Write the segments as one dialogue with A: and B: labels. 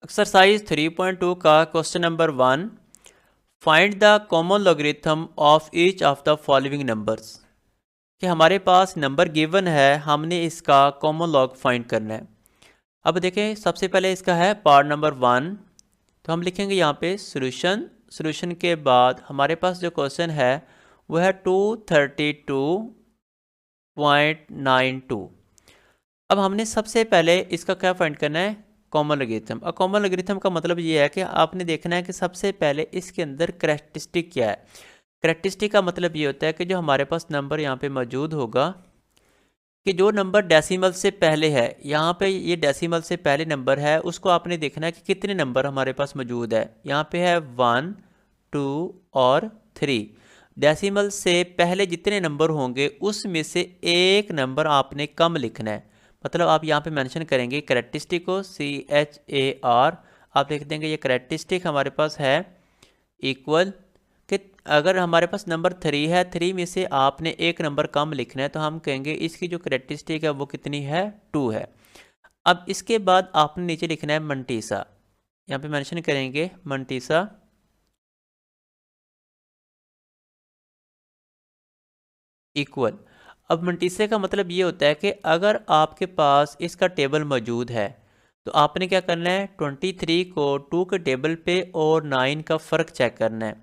A: Exercise 3.2 का question number 1, find the common logarithm of each of the following numbers. कि हमारे पास number given है, हमने इसका कॉमन लॉग फाइंड करना है। अब देखें, सबसे पहले इसका है पार्ट नंबर 1, तो हम लिखेंगे यहाँ पे सोल्यूशन। सोल्यूशन के बाद हमारे पास जो क्वेश्चन है वो है 232.92। अब हमने सबसे पहले इसका क्या फाइंड करना है, कॉमन लॉगरिथम। और कॉमन लॉगरिथम का मतलब ये है कि आपने देखना है कि सबसे पहले इसके अंदर करैक्टरिस्टिक क्या है। करैक्टरिस्टिक का मतलब ये होता है कि जो हमारे पास नंबर यहाँ पे मौजूद होगा, कि जो नंबर डेसिमल से पहले है, यहाँ पे ये डेसिमल से पहले नंबर है, उसको आपने देखना है कि कितने नंबर हमारे पास मौजूद है। यहाँ पे है 1, 2 और 3। डेसिमल से पहले जितने नंबर होंगे उसमें से एक नंबर आपने कम लिखना है। मतलब आप यहाँ पे मेंशन करेंगे करैक्टरिस्टिक को, CHAR आप लिख देंगे। ये करैक्टरिस्टिक हमारे पास है इक्वल कि अगर हमारे पास नंबर 3 है, 3 में से आपने एक नंबर कम लिखना है, तो हम कहेंगे इसकी जो करैक्टरिस्टिक है वो कितनी है, 2 है। अब इसके बाद आपने नीचे लिखना है मंटीसा। यहाँ पे मेंशन करेंगे मंटीसा इक्वल। अब मंटीसे का मतलब ये होता है कि अगर आपके पास इसका टेबल मौजूद है तो आपने क्या करना है, 23 को 2 के टेबल पे और 9 का फ़र्क चेक करना है।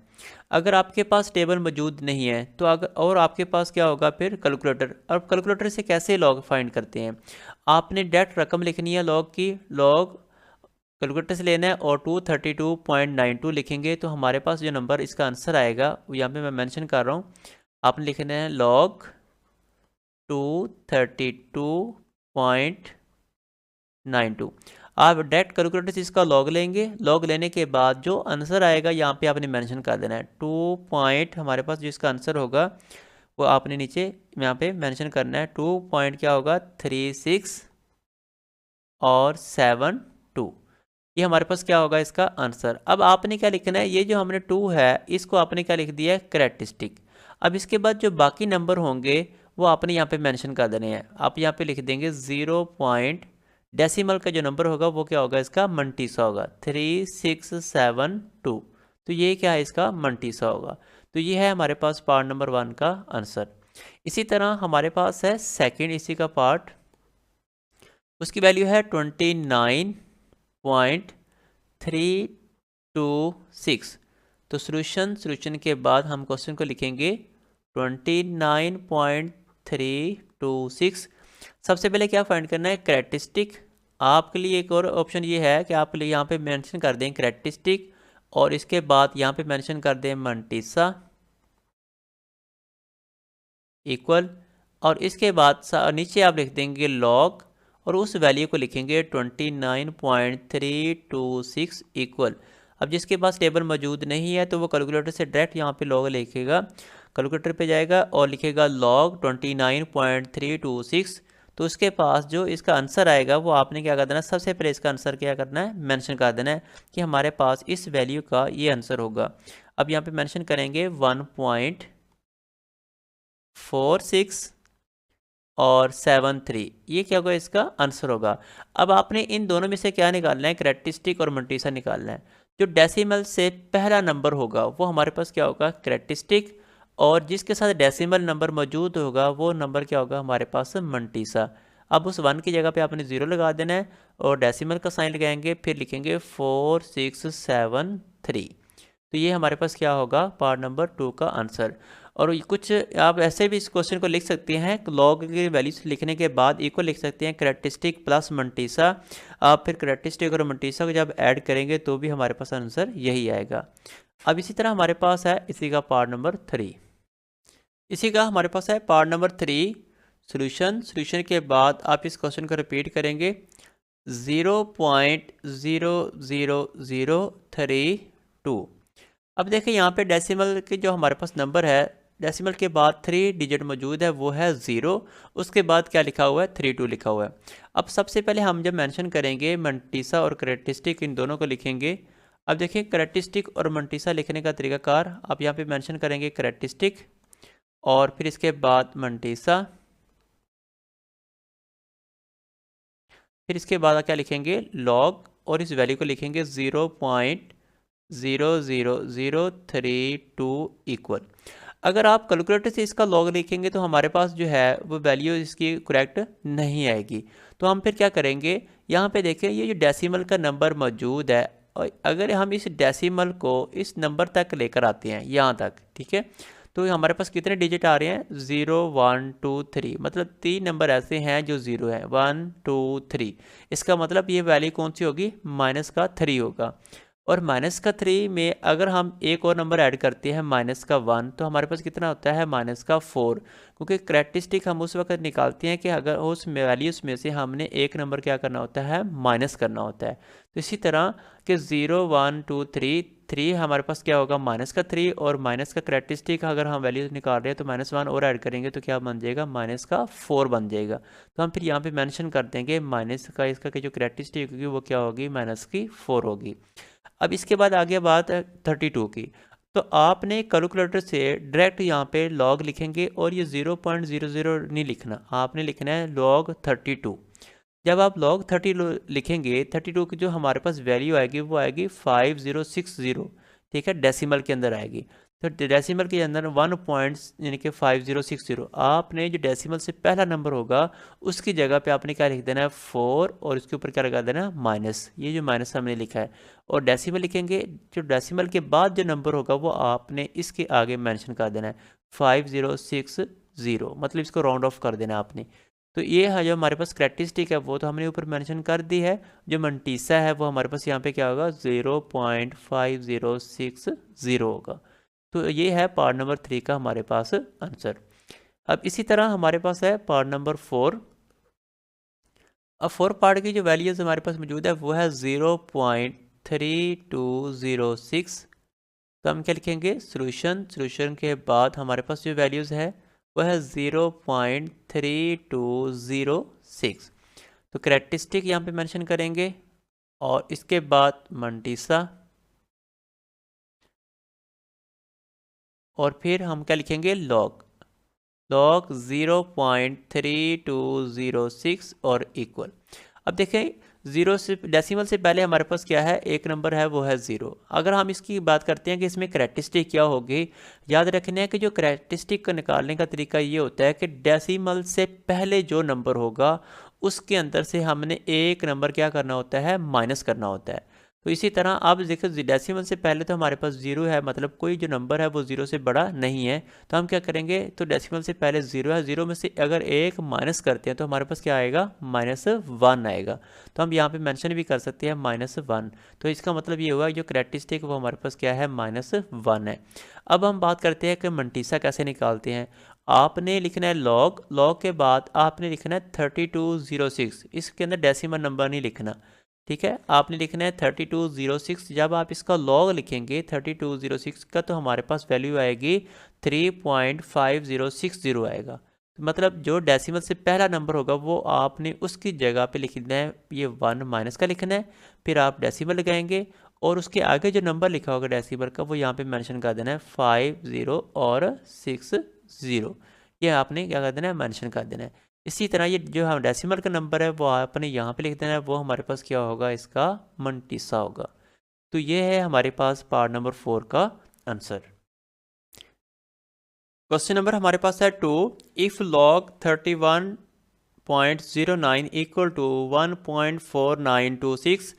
A: अगर आपके पास टेबल मौजूद नहीं है तो अगर और आपके पास क्या होगा फिर, कैलकुलेटर। अब कैलकुलेटर से कैसे लॉग फाइंड करते हैं, आपने डायरेक्ट रकम लिखनी है लॉग की, लॉग कैलकुलेटर से लेना है और 232.92 लिखेंगे तो हमारे पास जो नंबर इसका आंसर आएगा वो यहाँ पे मैं मेंशन कर रहा हूँ। आपने लिखना है लॉग 232.92। आप डायरेक्ट कैलकुलेटर से इसका लॉग लेंगे, लॉग लेने के बाद जो आंसर आएगा यहाँ पे आपने मेंशन कर देना है 2 पॉइंट। हमारे पास जो इसका आंसर होगा वो आपने नीचे यहाँ पे मेंशन करना है 2 पॉइंट क्या होगा, 36 और 72। ये हमारे पास क्या होगा इसका आंसर। अब आपने क्या लिखना है, ये जो हमने 2 है इसको आपने क्या लिख दिया है, करैक्टरिस्टिक। अब इसके बाद जो बाकी नंबर होंगे वो आपने यहाँ पे मेंशन कर देने हैं। आप यहाँ पे लिख देंगे 0 पॉइंट, डेसिमल का जो नंबर होगा वो क्या होगा, इसका मंटीसा होगा 3672। तो ये क्या है, इसका मंटीसा होगा। तो ये है हमारे पास पार्ट नंबर 1 का आंसर। इसी तरह हमारे पास है सेकेंड इसी का पार्ट, उसकी वैल्यू है 29.326। तो सोल्यूशन के बाद हम क्वेश्चन को लिखेंगे 29.326। सबसे पहले क्या फाइंड करना है, करैक्टरिस्टिक। आपके लिए एक और ऑप्शन ये है कि आप यहाँ पे मेंशन कर दें करैक्टरिस्टिक और इसके बाद यहाँ पे मेंशन कर दें मंटीसा इक्वल, और इसके बाद नीचे आप लिख देंगे लॉग और उस वैल्यू को लिखेंगे 29.326 इक्वल। अब जिसके पास टेबल मौजूद नहीं है तो वो कैलकुलेटर से डायरेक्ट यहाँ पे लॉग लिखेगा, कैलकुलेटर पे जाएगा और लिखेगा लॉग 29.326। तो उसके पास जो इसका आंसर आएगा वो आपने क्या कर देना, सबसे पहले इसका आंसर क्या करना है, मेंशन कर देना है कि हमारे पास इस वैल्यू का ये आंसर होगा। अब यहाँ पे मेंशन करेंगे 1.46 और 73, ये क्या होगा, इसका आंसर होगा। अब आपने इन दोनों में से क्या निकालना है, करैक्टरिस्टिक और मंटीसा निकालना है। जो डेसिमल से पहला नंबर होगा वो हमारे पास क्या होगा, करैक्टरिस्टिक, और जिसके साथ डेसिमल नंबर मौजूद होगा वो नंबर क्या होगा, हमारे पास मंटीसा। अब उस 1 की जगह पे आपने 0 लगा देना है और डेसिमल का साइन लगाएंगे, फिर लिखेंगे 4673। तो ये हमारे पास क्या होगा, पार्ट नंबर 2 का आंसर। और कुछ आप ऐसे भी इस क्वेश्चन को लिख सकते हैं, लॉग की वैल्यूज लिखने के बाद इक्वल लिख सकते हैं करैक्टरिस्टिक प्लस मंटीसा। आप फिर करैक्टरिस्टिक और मंटीसा को जब ऐड करेंगे तो भी हमारे पास आंसर यही आएगा। अब इसी तरह हमारे पास है इसी का पार्ट नंबर 3। इसी का हमारे पास है पार्ट नंबर 3 सोल्यूशन के बाद आप इस क्वेश्चन को रिपीट करेंगे 0.00032। अब देखिए यहाँ पे डेसिमल के जो हमारे पास नंबर है, डेसिमल के बाद 3 डिजिट मौजूद है वो है 0, उसके बाद क्या लिखा हुआ है, 32 लिखा हुआ है। अब सबसे पहले हम जब मेंशन करेंगे मंटीसा और करैक्टरिस्टिक, इन दोनों को लिखेंगे। अब देखिए करैक्टरिस्टिक और मंटीसा लिखने का तरीकाकार, आप यहाँ पे मेंशन करेंगे करैक्टरिस्टिक और फिर इसके बाद मंटीसा, फिर इसके बाद क्या लिखेंगे, लॉग और इस वैल्यू को लिखेंगे 0.00032 इक्वल। अगर आप कैलकुलेटर से इसका लॉग लिखेंगे तो हमारे पास जो है वो वैल्यू इसकी करेक्ट नहीं आएगी। तो हम फिर क्या करेंगे, यहाँ पे देखें ये जो डेसिमल का नंबर मौजूद है, और अगर हम इस डेसिमल को इस नंबर तक लेकर आते हैं यहाँ तक, ठीक है, तो हमारे पास कितने डिजिट आ रहे हैं, 0 1 2 3, मतलब 3 नंबर ऐसे हैं जो 0 है, 1 2 3। इसका मतलब ये वैल्यू कौन सी होगी, माइनस का 3 होगा। और माइनस का 3 में अगर हम एक और नंबर ऐड करते हैं माइनस का 1, तो हमारे पास कितना होता है, माइनस का 4। क्योंकि करैक्टरिस्टिक हम उस वक्त निकालते हैं कि अगर उस वैल्यूज़ में से हमने एक नंबर क्या करना होता है, माइनस करना होता है। तो इसी तरह कि 0 1 2 3 हमारे पास क्या होगा, माइनस का 3, और माइनस का करैक्टरिस्टिक अगर हम वैल्यूज निकाल रहे हैं तो -1 और ऐड करेंगे तो क्या बन जाएगा, माइनस का 4 बन जाएगा। तो हम फिर यहाँ पे मेंशन कर देंगे माइनस का इसका जो करैक्टरिस्टिक होगी वो क्या होगी, माइनस की 4 होगी। अब इसके बाद आगे बात है 32 की। तो आपने कैलकुलेटर से डायरेक्ट यहाँ पे लॉग लिखेंगे और ये 0.00 नहीं लिखना, आपने लिखना है log 32। जब आप log 30 लिखेंगे, 32 की जो हमारे पास वैल्यू आएगी वो आएगी 5060, ठीक है, डेसिमल के अंदर आएगी। तो डेसिमल के अंदर 1 पॉइंट्स यानी कि 5060, आपने जो डेसिमल से पहला नंबर होगा उसकी जगह पे आपने क्या लिख देना है, 4, और उसके ऊपर क्या लगा देना है, माइनस, ये जो माइनस हमने लिखा है। और डेसिमल लिखेंगे, जो डेसिमल के बाद जो नंबर होगा वो आपने इसके आगे मेंशन कर देना है 5060, मतलब इसको राउंड ऑफ कर देना आपने। तो ये है जो हमारे पास करैक्टरिस्टिक है वो तो हमने ऊपर मेंशन कर दी है। जो मंटीसा है वो हमारे पास यहाँ पे क्या होगा, 0.5060 होगा। तो ये है पार्ट नंबर 3 का हमारे पास आंसर। अब इसी तरह हमारे पास है पार्ट नंबर 4। अब 4 पार्ट की जो वैल्यूज हमारे पास मौजूद है वो है 0.3206। तो हम क्या लिखेंगे, सोल्यूशन के बाद हमारे पास जो वैल्यूज़ है वो है 0.3206। तो करैक्टरिस्टिक यहाँ पे मेंशन करेंगे और इसके बाद मंटीसा, और फिर हम क्या लिखेंगे, लॉग 0.3206 और इक्वल। अब देखें, जीरो से डेसिमल से पहले हमारे पास क्या है, एक नंबर है वो है 0। अगर हम इसकी बात करते हैं कि इसमें करैक्टरिस्टिक क्या होगी, याद रखना है कि जो करैक्टरिस्टिक को निकालने का तरीका ये होता है कि डेसिमल से पहले जो नंबर होगा उसके अंदर से हमने एक नंबर क्या करना होता है, माइनस करना होता है। तो इसी तरह आप देखो, डेसिमल से पहले तो हमारे पास 0 है, मतलब कोई जो नंबर है वो 0 से बड़ा नहीं है। तो हम क्या करेंगे, तो डेसिमल से पहले 0 है, 0 में से अगर एक माइनस करते हैं तो हमारे पास क्या आएगा, -1 आएगा। तो हम यहाँ पे मेंशन भी कर सकते हैं -1। तो इसका मतलब ये हुआ जो करैक्टरिस्टिक वो हमारे पास क्या है, -1 है। अब हम बात करते हैं कि मंटीसा कैसे निकालते हैं। आपने लिखना है लॉग के बाद आपने लिखना है 3206, इसके अंदर डेसिमल नंबर नहीं लिखना, ठीक है, आपने लिखना है 3206। जब आप इसका लॉग लिखेंगे 3206 का तो हमारे पास वैल्यू आएगी 3.5060 आएगा। तो मतलब जो डेसिमल से पहला नंबर होगा वो आपने उसकी जगह पे लिखना है, ये 1 माइनस का लिखना है, फिर आप डेसिमल लगाएंगे और उसके आगे जो नंबर लिखा होगा डेसिमल का वो यहाँ पे मेंशन कर देना है 50 और 60, ये आपने क्या कर देना है, मेंशन कर देना है। इसी तरह ये जो हम डेसिमल का नंबर है वो आपने यहाँ पे लिख देना है, वो हमारे पास क्या होगा, इसका मंटीसा होगा। तो ये है हमारे पास पार्ट नंबर 4 का आंसर। क्वेश्चन नंबर हमारे पास है 2। If log 31.09 equal to 1.4926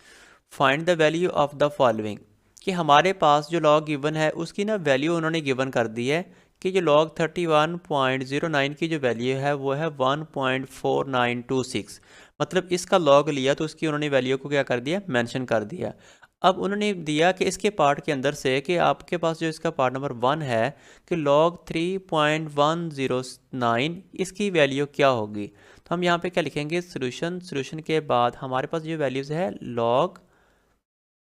A: find the value of the following. कि हमारे पास जो लॉग गिवन है उसकी ना वैल्यू उन्होंने गिवन कर दी है कि जो log 31.09 की जो वैल्यू है वो है 1.4926, मतलब इसका लॉग लिया तो उसकी उन्होंने वैल्यू को क्या कर दिया, मेंशन कर दिया। अब उन्होंने दिया कि इसके पार्ट के अंदर से कि आपके पास जो इसका पार्ट नंबर 1 है कि log 3.109 इसकी वैल्यू क्या होगी। तो हम यहाँ पे क्या लिखेंगे, सोल्यूशन के बाद हमारे पास जो वैल्यूज़ है log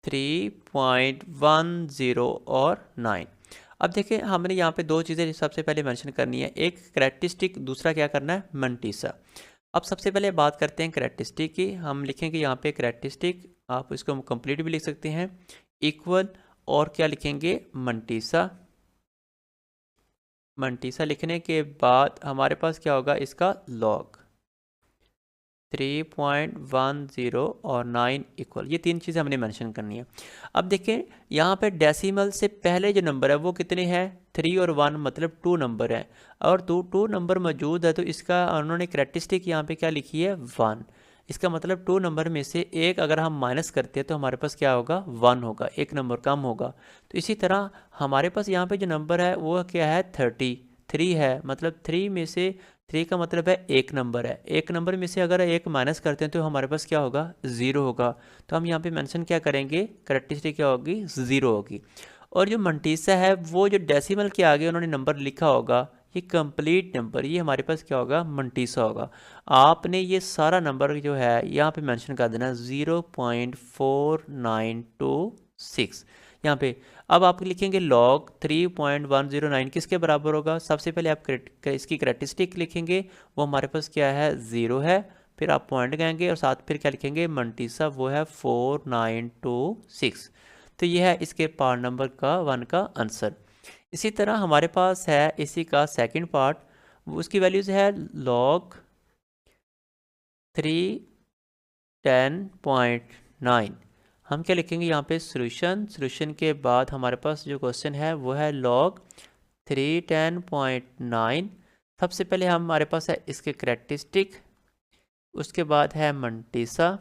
A: 3.10 और 9। अब देखें, हमने यहाँ पे दो चीज़ें सबसे पहले मेंशन करनी है, एक करैक्टरिस्टिक, दूसरा क्या करना है, मंटीसा। अब सबसे पहले बात करते हैं करैक्टरिस्टिक की। हम लिखेंगे यहाँ पे करैक्टरिस्टिक, आप इसको कंप्लीट भी लिख सकते हैं, इक्वल, और क्या लिखेंगे, मंटीसा। मंटीसा लिखने के बाद हमारे पास क्या होगा, इसका लॉग। 3.10 और 9 इक्वल, ये तीन चीज़ें हमने मेंशन करनी है। अब देखें यहाँ पे डेसिमल से पहले जो नंबर है वो कितने हैं, 3 और 1, मतलब 2 नंबर है, और 2 नंबर मौजूद है तो इसका उन्होंने करैक्टरिस्टिक यहाँ पे क्या लिखी है, 1। इसका मतलब 2 नंबर में से एक अगर हम माइनस करते हैं तो हमारे पास क्या होगा, 1 होगा, एक नंबर कम होगा। तो इसी तरह हमारे पास यहाँ पे जो नंबर है वो क्या है, 33 है, मतलब 3 में से 3 का मतलब है एक नंबर है, एक नंबर में से अगर एक माइनस करते हैं तो हमारे पास क्या होगा, 0 होगा। तो हम यहाँ पे मेंशन क्या करेंगे, करैक्टरिस्टिक क्या होगी, 0 होगी। और जो मंटीसा है वो जो डेसिमल के आगे उन्होंने नंबर लिखा होगा, ये कंप्लीट नंबर, ये हमारे पास क्या होगा, मंटीसा होगा। आपने ये सारा नंबर जो है यहाँ पे मेंशन कर देना 0.4926 यहाँ पे। अब आप लिखेंगे लॉग 3.109 किसके बराबर होगा, सबसे पहले आप इसकी करैक्टरिस्टिक लिखेंगे, वो हमारे पास क्या है, 0 है, फिर आप पॉइंट कहेंगे और साथ फिर क्या लिखेंगे, मंटीसा, वो है 4926। तो ये है इसके पार्ट नंबर का 1 का आंसर। इसी तरह हमारे पास है इसी का सेकंड पार्ट, उसकी वैल्यूज़ है लॉग 310.9। हम क्या लिखेंगे यहाँ पे, सोल्यूशन के बाद हमारे पास जो क्वेश्चन है वो है लॉग 310.9। सबसे पहले हमारे पास है इसके करैक्टरिस्टिक, उसके बाद है मंटीसा,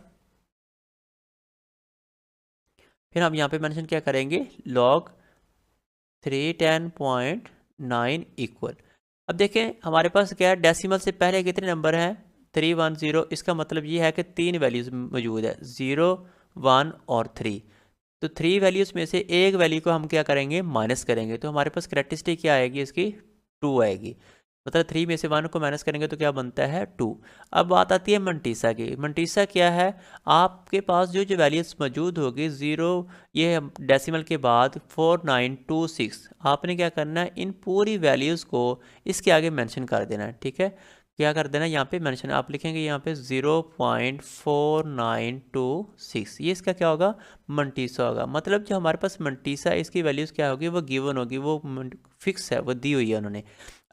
A: फिर हम यहाँ पे मेंशन क्या करेंगे, लॉग 310.9 इक्वल। अब देखें हमारे पास क्या है, डेसिमल से पहले कितने नंबर हैं, 310। इसका मतलब ये है कि तीन वैल्यूज़ मौजूद है, 0, 1 और 3। तो 3 वैल्यूज़ में से एक वैल्यू को हम क्या करेंगे, माइनस करेंगे, तो हमारे पास करैक्टरिस्टिक क्या आएगी, इसकी 2 आएगी। मतलब 3 में से 1 को माइनस करेंगे तो क्या बनता है, 2। अब बात आती है मंटीसा की। मंटीसा क्या है, आपके पास जो जो वैल्यूज़ मौजूद होगी 0, ये डेसिमल के बाद 4926, आपने क्या करना है, इन पूरी वैल्यूज़ को इसके आगे मेंशन कर देना है। ठीक है, क्या कर देना, यहाँ पे मेंशन आप लिखेंगे यहाँ पे 0.4926, ये इसका क्या होगा, मंटीसा होगा। मतलब जो हमारे पास मंटीसा है इसकी वैल्यूज़ क्या होगी, वो गिवन होगी, वो फिक्स है, वो दी हुई है उन्होंने।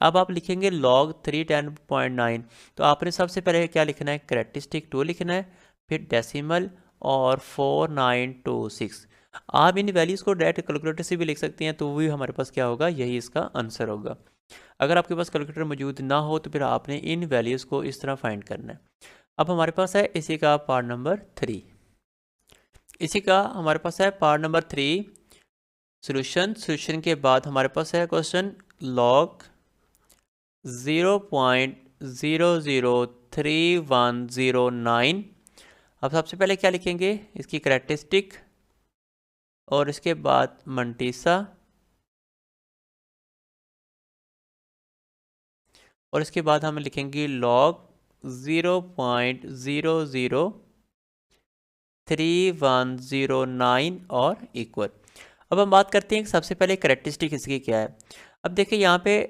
A: अब आप लिखेंगे लॉग 310.9, तो आपने सबसे पहले क्या लिखना है, करैक्टरिस्टिक 2 लिखना है, फिर डेसिमल और 4926। आप इन वैल्यूज़ को डायरेक्ट कैलकुलेटर से भी लिख सकते हैं, तो वो भी हमारे पास क्या होगा, यही इसका आंसर होगा। अगर आपके पास कैलकुलेटर मौजूद ना हो तो फिर आपने इन वैल्यूज़ को इस तरह फाइंड करना है। अब हमारे पास है इसी का पार्ट नंबर 3। इसी का हमारे पास है पार्ट नंबर 3, सोल्यूशन के बाद हमारे पास है क्वेश्चन लॉग 0.003109। अब सबसे पहले क्या लिखेंगे, इसकी करैक्टरिस्टिक और इसके बाद मंटीसा, और इसके बाद हम लिखेंगे लॉग 0.003109 और इक्वल। अब हम बात करते हैं सबसे पहले करैक्टरिस्टिक इसकी क्या है। अब देखिए यहाँ पे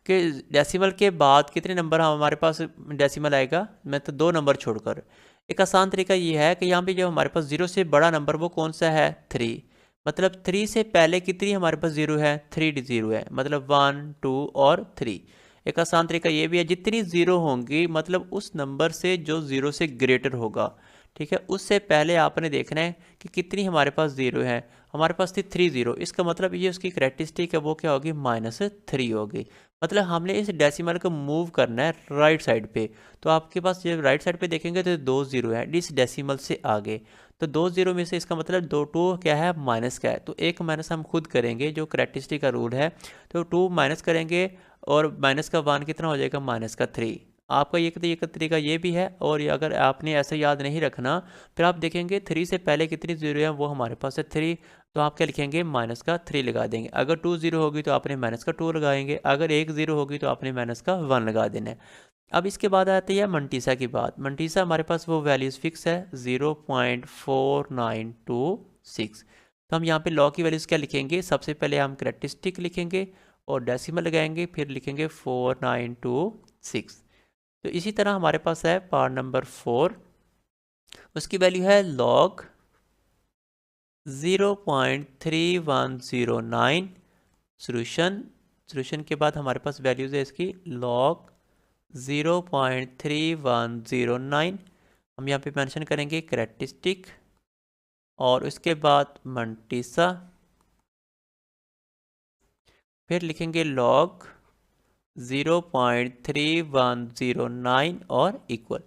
A: कि डेसिमल के बाद कितने नंबर हमारे पास डेसिमल आएगा, मैं तो 2 नंबर छोड़कर। एक आसान तरीका ये है कि यहाँ पे जो हमारे पास 0 से बड़ा नंबर वो कौन सा है, 3। मतलब 3 से पहले कितनी हमारे पास 0 है, 3 0 है, मतलब 1, 2 और 3। एक आसान तरीका ये भी है, जितनी 0 होंगी मतलब उस नंबर से जो 0 से ग्रेटर होगा, ठीक है, उससे पहले आपने देखना है कि कितनी हमारे पास 0 है। हमारे पास थी 3 0, इसका मतलब ये उसकी करैक्टरिस्टिक है वो क्या होगी, -3 होगी। मतलब हमने इस डेसिमल को मूव करना है राइट साइड पे। तो आपके पास जब राइट साइड पे देखेंगे तो 2 0 है इस डेसिमल से आगे, तो 2 0 में से इसका मतलब 2 क्या है, माइनस का है, तो एक माइनस हम खुद करेंगे, जो करैक्टरिस्टिक का रूल है। तो 2 माइनस करेंगे और माइनस का 1 कितना हो जाएगा, -3। आपका ये तरीका ये भी है। और अगर आपने ऐसे याद नहीं रखना, फिर आप देखेंगे 3 से पहले कितनी 0 है, वो हमारे पास है 3, तो आप क्या लिखेंगे, -3 लगा देंगे। अगर 2 0 होगी तो आपने -2 लगाएंगे, अगर 1 0 होगी तो आपने -1 लगा देना है। अब इसके बाद आती है मंटीसा की बात। मंटीसा हमारे पास वो वैल्यूज़ फिक्स है 0.4926। तो हम यहाँ पे लॉ की वैल्यूज़ क्या लिखेंगे, सबसे पहले हम करैक्टरिस्टिक लिखेंगे और डेसिमल लगाएंगे, फिर लिखेंगे 4926। तो इसी तरह हमारे पास है पार्ट नंबर 4, उसकी वैल्यू है लॉग 0.3109। सोल्यूशन के बाद हमारे पास वैल्यूज़ है इसकी लॉग 0.3109। 0.3109 के बाद हमारे पास वैल्यूज़ है इसकी लॉग 0.3109 और इसके बाद हमारे पास वैल्यूज़ है इसकी 0.4926। 0.4909 और इसके बाद हमारे पास वैल्यूज़ है इसकी लॉग 0.3109। 0.3109 और इसके बाद हमारे पास वैल्यूज़ है इसकी लॉग 0.3109। हम यहाँ पे मेंशन करेंगे करैक्टरिस्टिक और उसके बाद मंटीसा, फिर लिखेंगे लॉग 0.3109 और इक्वल।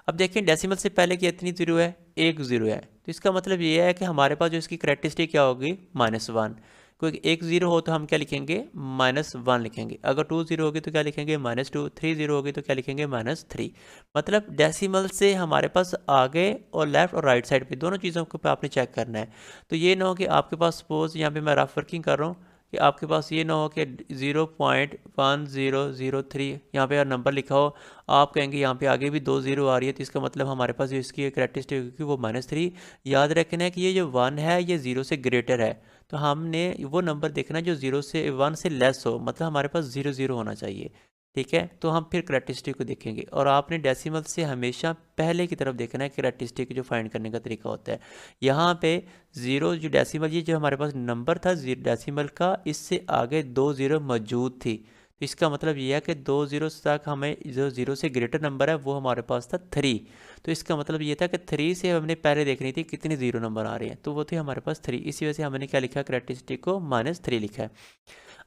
A: अब देखिए डेसिमल से पहले कितनी जीरो है, एक जीरो है, तो इसका मतलब ये है कि हमारे पास जो इसकी करैक्टरिस्टिक क्या होगी, -1। क्योंकि एक जीरो हो तो हम क्या लिखेंगे, -1 लिखेंगे। अगर 2 जीरो होगी तो क्या लिखेंगे, -2। 3 जीरो होगी तो क्या लिखेंगे, -3। मतलब डेसिमल से हमारे पास आगे और लेफ्ट और राइट साइड पे दोनों चीज़ों को आपने चेक करना है। तो ये ना हो कि आपके पास सपोज यहाँ पे मैं रफ वर्किंग कर रहा हूँ कि आपके पास ये ना हो कि 0.1003 यहाँ पे यार नंबर लिखा हो, आप कहेंगे यहाँ पे आगे भी 2 जीरो आ रही है, तो इसका मतलब हमारे पास जो इसकी करैक्टरिस्टिक होगी वो -3। याद रखना है कि ये जो 1 है ये 0 से ग्रेटर है, तो हमने वो नंबर देखना है जो 0 से 1 से लेस हो, मतलब हमारे पास 0 0 होना चाहिए। ठीक है, तो हम फिर करैक्टरिस्टिक को देखेंगे और आपने डेसिमल से हमेशा पहले की तरफ देखना है। करैक्टरिस्टिक जो फाइंड करने का तरीका होता है, यहाँ पे ज़ीरो जो डेसिमल, ये जो हमारे पास नंबर था डेसिमल का, इससे आगे 2 जीरो मौजूद थी, तो इसका मतलब ये है कि 2 जीरो तक हमें जो 0 से ग्रेटर नंबर है वो हमारे पास था 3। तो इसका मतलब ये था कि 3 से हमने पहले देखनी थी कितने ज़ीरो नंबर आ रहे हैं, तो वो थे हमारे पास 3। इसी वजह से हमने क्या लिखा, करैक्टरिस्टिक को -3 लिखा है।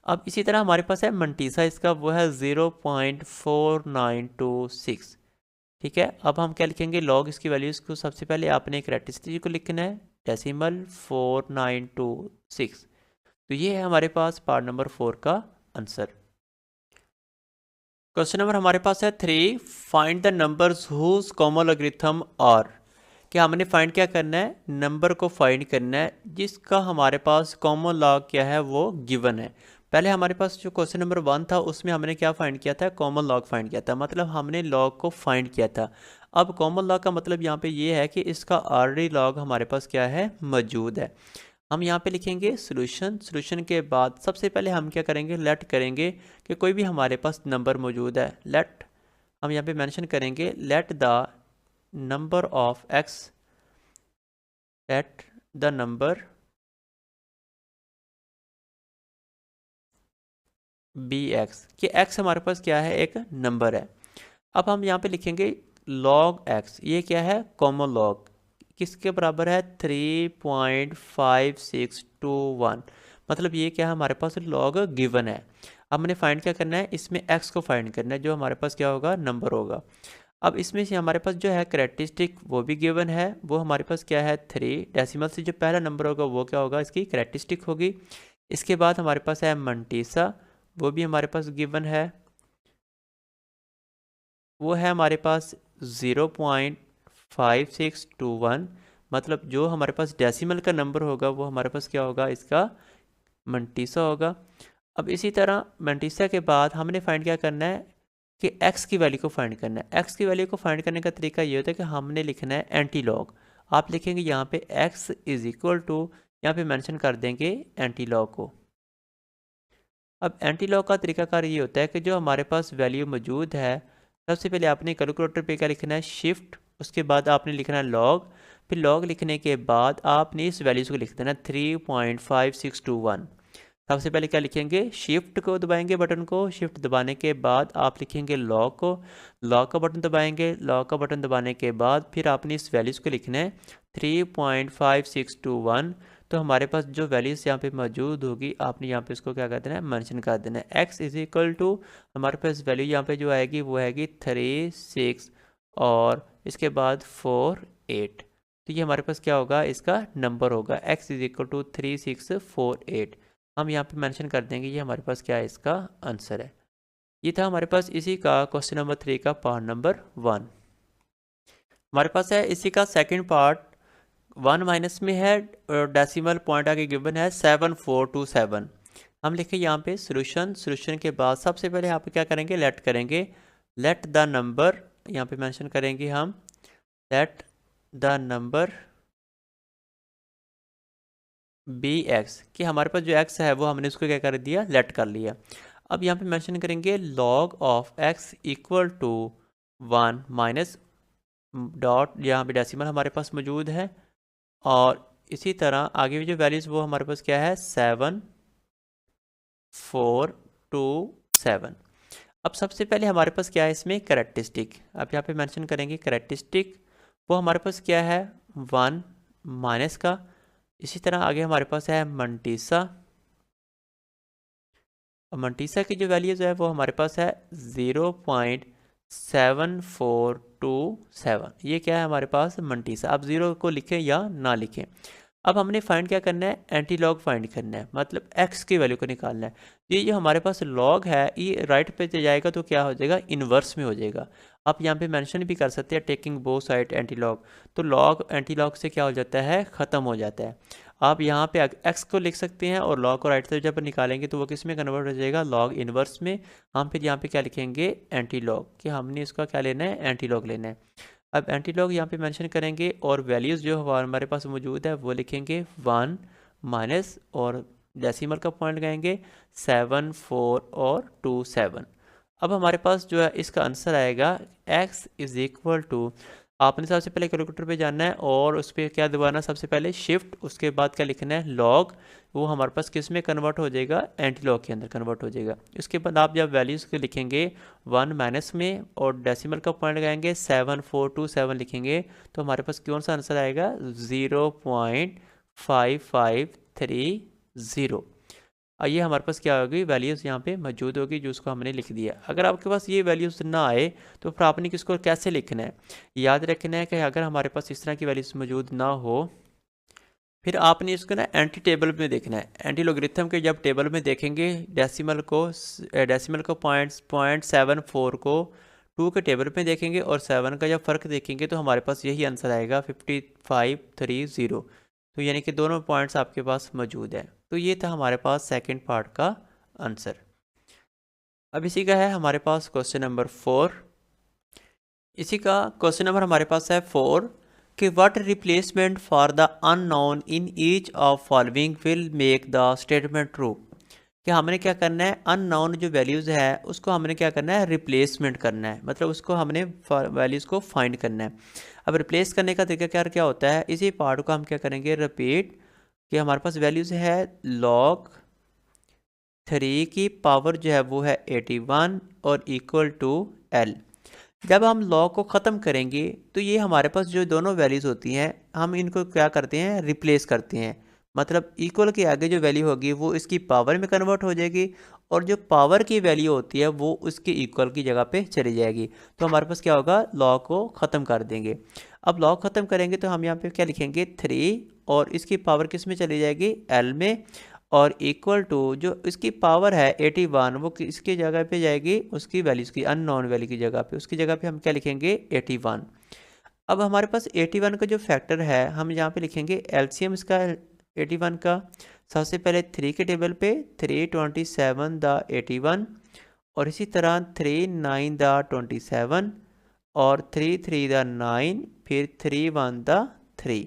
A: अब इसी तरह हमारे पास है मंटीसा, इसका वो है 0.4926। ठीक है, अब हम क्या लिखेंगे, लॉग इसकी वैल्यूज़ को सबसे पहले आपने करैक्टरिस्टिक को लिखना है, डेसिमल 4926। तो ये है हमारे पास पार्ट नंबर 4 का आंसर। क्वेश्चन नंबर हमारे पास है 3, find the numbers whose common logarithm are. क्या हमने फाइंड क्या करना है, नंबर को फाइंड करना है जिसका हमारे पास कॉमन लॉग क्या है वो गिवन है। पहले हमारे पास जो क्वेश्चन नंबर 1 था उसमें हमने क्या फाइंड किया था, कॉमन लॉग फाइंड किया था, मतलब हमने लॉग को फाइंड किया था। अब कॉमन लॉग का मतलब यहाँ पे ये है कि इसका ऑलरेडी लॉग हमारे पास क्या है, मौजूद है। हम यहाँ पे लिखेंगे सोल्यूशन, सोल्यूशन के बाद सबसे पहले हम क्या करेंगे, लेट करेंगे कि कोई भी हमारे पास नंबर मौजूद है। लेट हम यहाँ पे मेंशन करेंगे, let the number of X, let the number be X, कि एक्स हमारे पास क्या है, एक नंबर है। अब हम यहाँ पे लिखेंगे लॉग एक्स, ये क्या है, कॉमन लॉग, किसके बराबर है, 3.5621। मतलब ये क्या है, हमारे पास लॉग गिवन है। अब हमने फाइंड क्या करना है, इसमें एक्स को फाइंड करना है जो हमारे पास क्या होगा, नंबर होगा। अब इसमें से हमारे पास जो है करैक्टरिस्टिक वो भी गिवन है, वो हमारे पास क्या है 3। डेसिमल से जो पहला नंबर होगा वो क्या होगा, इसकी करैक्टरिस्टिक होगी। इसके बाद हमारे पास है मंटीसा, वो भी हमारे पास गिवन है, वो है हमारे पास 0.5621। मतलब जो हमारे पास डेसिमल का नंबर होगा वो हमारे पास क्या होगा, इसका मंटीसा होगा। अब इसी तरह मंटीसा के बाद हमने फाइंड क्या करना है कि x की वैल्यू को फाइंड करना है। x की वैल्यू को फाइंड करने का तरीका ये होता है कि हमने लिखना है एंटी लॉग। आप लिखेंगे यहाँ पे x इज इक्वल टू, यहाँ पे मेंशन कर देंगे एंटी लॉग को। अब एंटी लॉग का तरीकाकार ये होता है कि जो हमारे पास वैल्यू मौजूद है, सबसे पहले आपने कैलकुलेटर पे क्या लिखना है, शिफ्ट, उसके बाद आपने लिखना है लॉग, फिर लॉग लिखने के बाद आपने इस वैल्यूज़ को लिख देना 3.5621। सबसे पहले क्या लिखेंगे, शिफ्ट को दबाएंगे, बटन को शिफ्ट दबाने के बाद आप लिखेंगे लॉग को, लॉग का बटन दबाएंगे, लॉग का बटन दबाने के बाद फिर आपने इस वैल्यूज़ को लिखना है 3.5621। तो हमारे पास जो वैल्यूज़ यहाँ पे मौजूद होगी आपने यहाँ पे इसको क्या कर देना है, मेंशन कर देना है। x इज इक्वल टू, हमारे पास वैल्यू यहाँ पे जो आएगी वो आएगी 36 और इसके बाद 48। तो ये हमारे पास क्या होगा, इसका नंबर होगा, x इज इक्वल टू 3648। हम यहाँ पे मेंशन कर देंगे ये हमारे पास क्या है, इसका आंसर है। ये था हमारे पास इसी का क्वेश्चन नंबर 3 का पार्ट नंबर 1। हमारे पास है इसी का सेकंड पार्ट, 1 माइनस में है, डेसिमल पॉइंट आगे गिवन है 7427। हम लिखे यहाँ पे सोल्यूशन, सोल्यूशन के बाद सबसे पहले यहाँ पे क्या करेंगे, लेट करेंगे, लेट द नंबर, यहाँ पे मेंशन करेंगे हम let the number be X, कि हमारे पास जो एक्स है वो हमने उसको क्या कर दिया, लेट कर लिया। अब यहाँ पे मेंशन करेंगे log of X equal to 1 minus dot, यहाँ पे डेसिमल हमारे पास मौजूद है, और इसी तरह आगे भी जो वैल्यूज़ वो हमारे पास क्या है, 7427। अब सबसे पहले हमारे पास क्या है इसमें, करैक्टरिस्टिक। अब यहाँ पे मेंशन करेंगे करैक्टरिस्टिक, वो हमारे पास क्या है 1 माइनस का। इसी तरह आगे हमारे पास है मंटीसा, और मंटीसा की जो वैल्यूज़ है वो हमारे पास है 0.7427। ये क्या है हमारे पास मंटीसा। आप ज़ीरो को लिखें या ना लिखें। अब हमने फाइंड क्या करना है, एंटी लॉग फाइंड करना है, मतलब x की वैल्यू को निकालना है। ये जो हमारे पास लॉग है ये राइट पे जाएगा तो क्या हो जाएगा, इन्वर्स में हो जाएगा। आप यहाँ पे मेंशन भी कर सकते हैं taking both side anti log, तो लॉग एंटी लॉग से क्या हो जाता है, ख़त्म हो जाता है। आप यहाँ पे x को लिख सकते हैं और लॉग को राइट से जब निकालेंगे तो वो किस में कन्वर्ट हो जाएगा, लॉग इन्वर्स में। हम फिर यहाँ पे क्या लिखेंगे, एंटी लॉग, कि हमने इसका क्या लेना है, एंटी लॉग लेना है। अब एंटी लॉग यहाँ पे मेंशन करेंगे और वैल्यूज़ जो हमारे पास मौजूद है वो लिखेंगे 1 माइनस, और डेसिमल का पॉइंट लगाएंगे 7 4 और 2 7। अब हमारे पास जो है इसका आंसर आएगा x इज़ इक्वल टू, आपने सबसे पहले कैलकुलेटर पे जाना है और उस पर क्या दबाना, सबसे पहले शिफ्ट, उसके बाद क्या लिखना है लॉग। वो हमारे पास किस में कन्वर्ट हो जाएगा, एंटी लॉग के अंदर कन्वर्ट हो जाएगा। उसके बाद आप जब वैल्यूज़ को लिखेंगे 1 माइनस में और डेसिमल का पॉइंट लगाएंगे 7 4 2 7 लिखेंगे, तो हमारे पास कौन सा आंसर आएगा, 0.5530। ये हमारे पास क्या होगी, वैल्यूज़ यहाँ पे मौजूद होगी जो उसको हमने लिख दिया। अगर आपके पास ये वैल्यूज़ ना आए तो फिर आपने किसको कैसे लिखना है, याद रखना है कि अगर हमारे पास इस तरह की वैल्यूज़ मौजूद ना हो फिर आपने इसको ना एंटी टेबल में देखना है। एंटी लॉगरिथम के जब टेबल में देखेंगे डेसिमल को .74 को 2 के टेबल में देखेंगे और 7 का जब फ़र्क देखेंगे तो हमारे पास यही आंसर आएगा 5530। तो यानी कि दोनों पॉइंट्स आपके पास मौजूद हैं। तो ये था हमारे पास सेकंड पार्ट का आंसर। अब इसी का है हमारे पास क्वेश्चन नंबर 4। इसी का क्वेश्चन नंबर हमारे पास है 4 कि what replacement for the unknown in each of following will make the statement true. कि हमने क्या करना है, अननोन जो वैल्यूज़ है उसको हमने क्या करना है, रिप्लेसमेंट करना है, मतलब उसको हमने वैल्यूज़ को फाइंड करना है। अब रिप्लेस करने का तरीका क्या होता है, इसी पार्ट को हम क्या करेंगे, रिपीट। कि हमारे पास वैल्यूज़ है log 3 की पावर जो है वो है 81 और इक्वल टू l। जब हम log को ख़त्म करेंगे तो ये हमारे पास जो दोनों वैल्यूज़ होती हैं हम इनको क्या करते हैं, रिप्लेस करते हैं। मतलब इक्वल के आगे जो वैल्यू होगी वो इसकी पावर में कन्वर्ट हो जाएगी और जो पावर की वैल्यू होती है वो उसकी इक्वल की जगह पे चली जाएगी। तो हमारे पास क्या होगा, log को ख़त्म कर देंगे। अब log ख़त्म करेंगे तो हम यहाँ पे क्या लिखेंगे 3 और इसकी पावर किस में चली जाएगी, l में, और इक्वल टू जो इसकी पावर है 81 वो किसकी जगह पे जाएगी, उसकी वैल्यूज़ की अननोन वैल्यू की जगह पे, उसकी जगह पे हम क्या लिखेंगे 81। अब हमारे पास 81 का जो फैक्टर है हम यहाँ पे लिखेंगे एलसीएम इसका 81 का। सबसे पहले 3 के टेबल पे 327 द 81 और इसी तरह 39 द 27 और 33 द 9 फिर 31 द 3।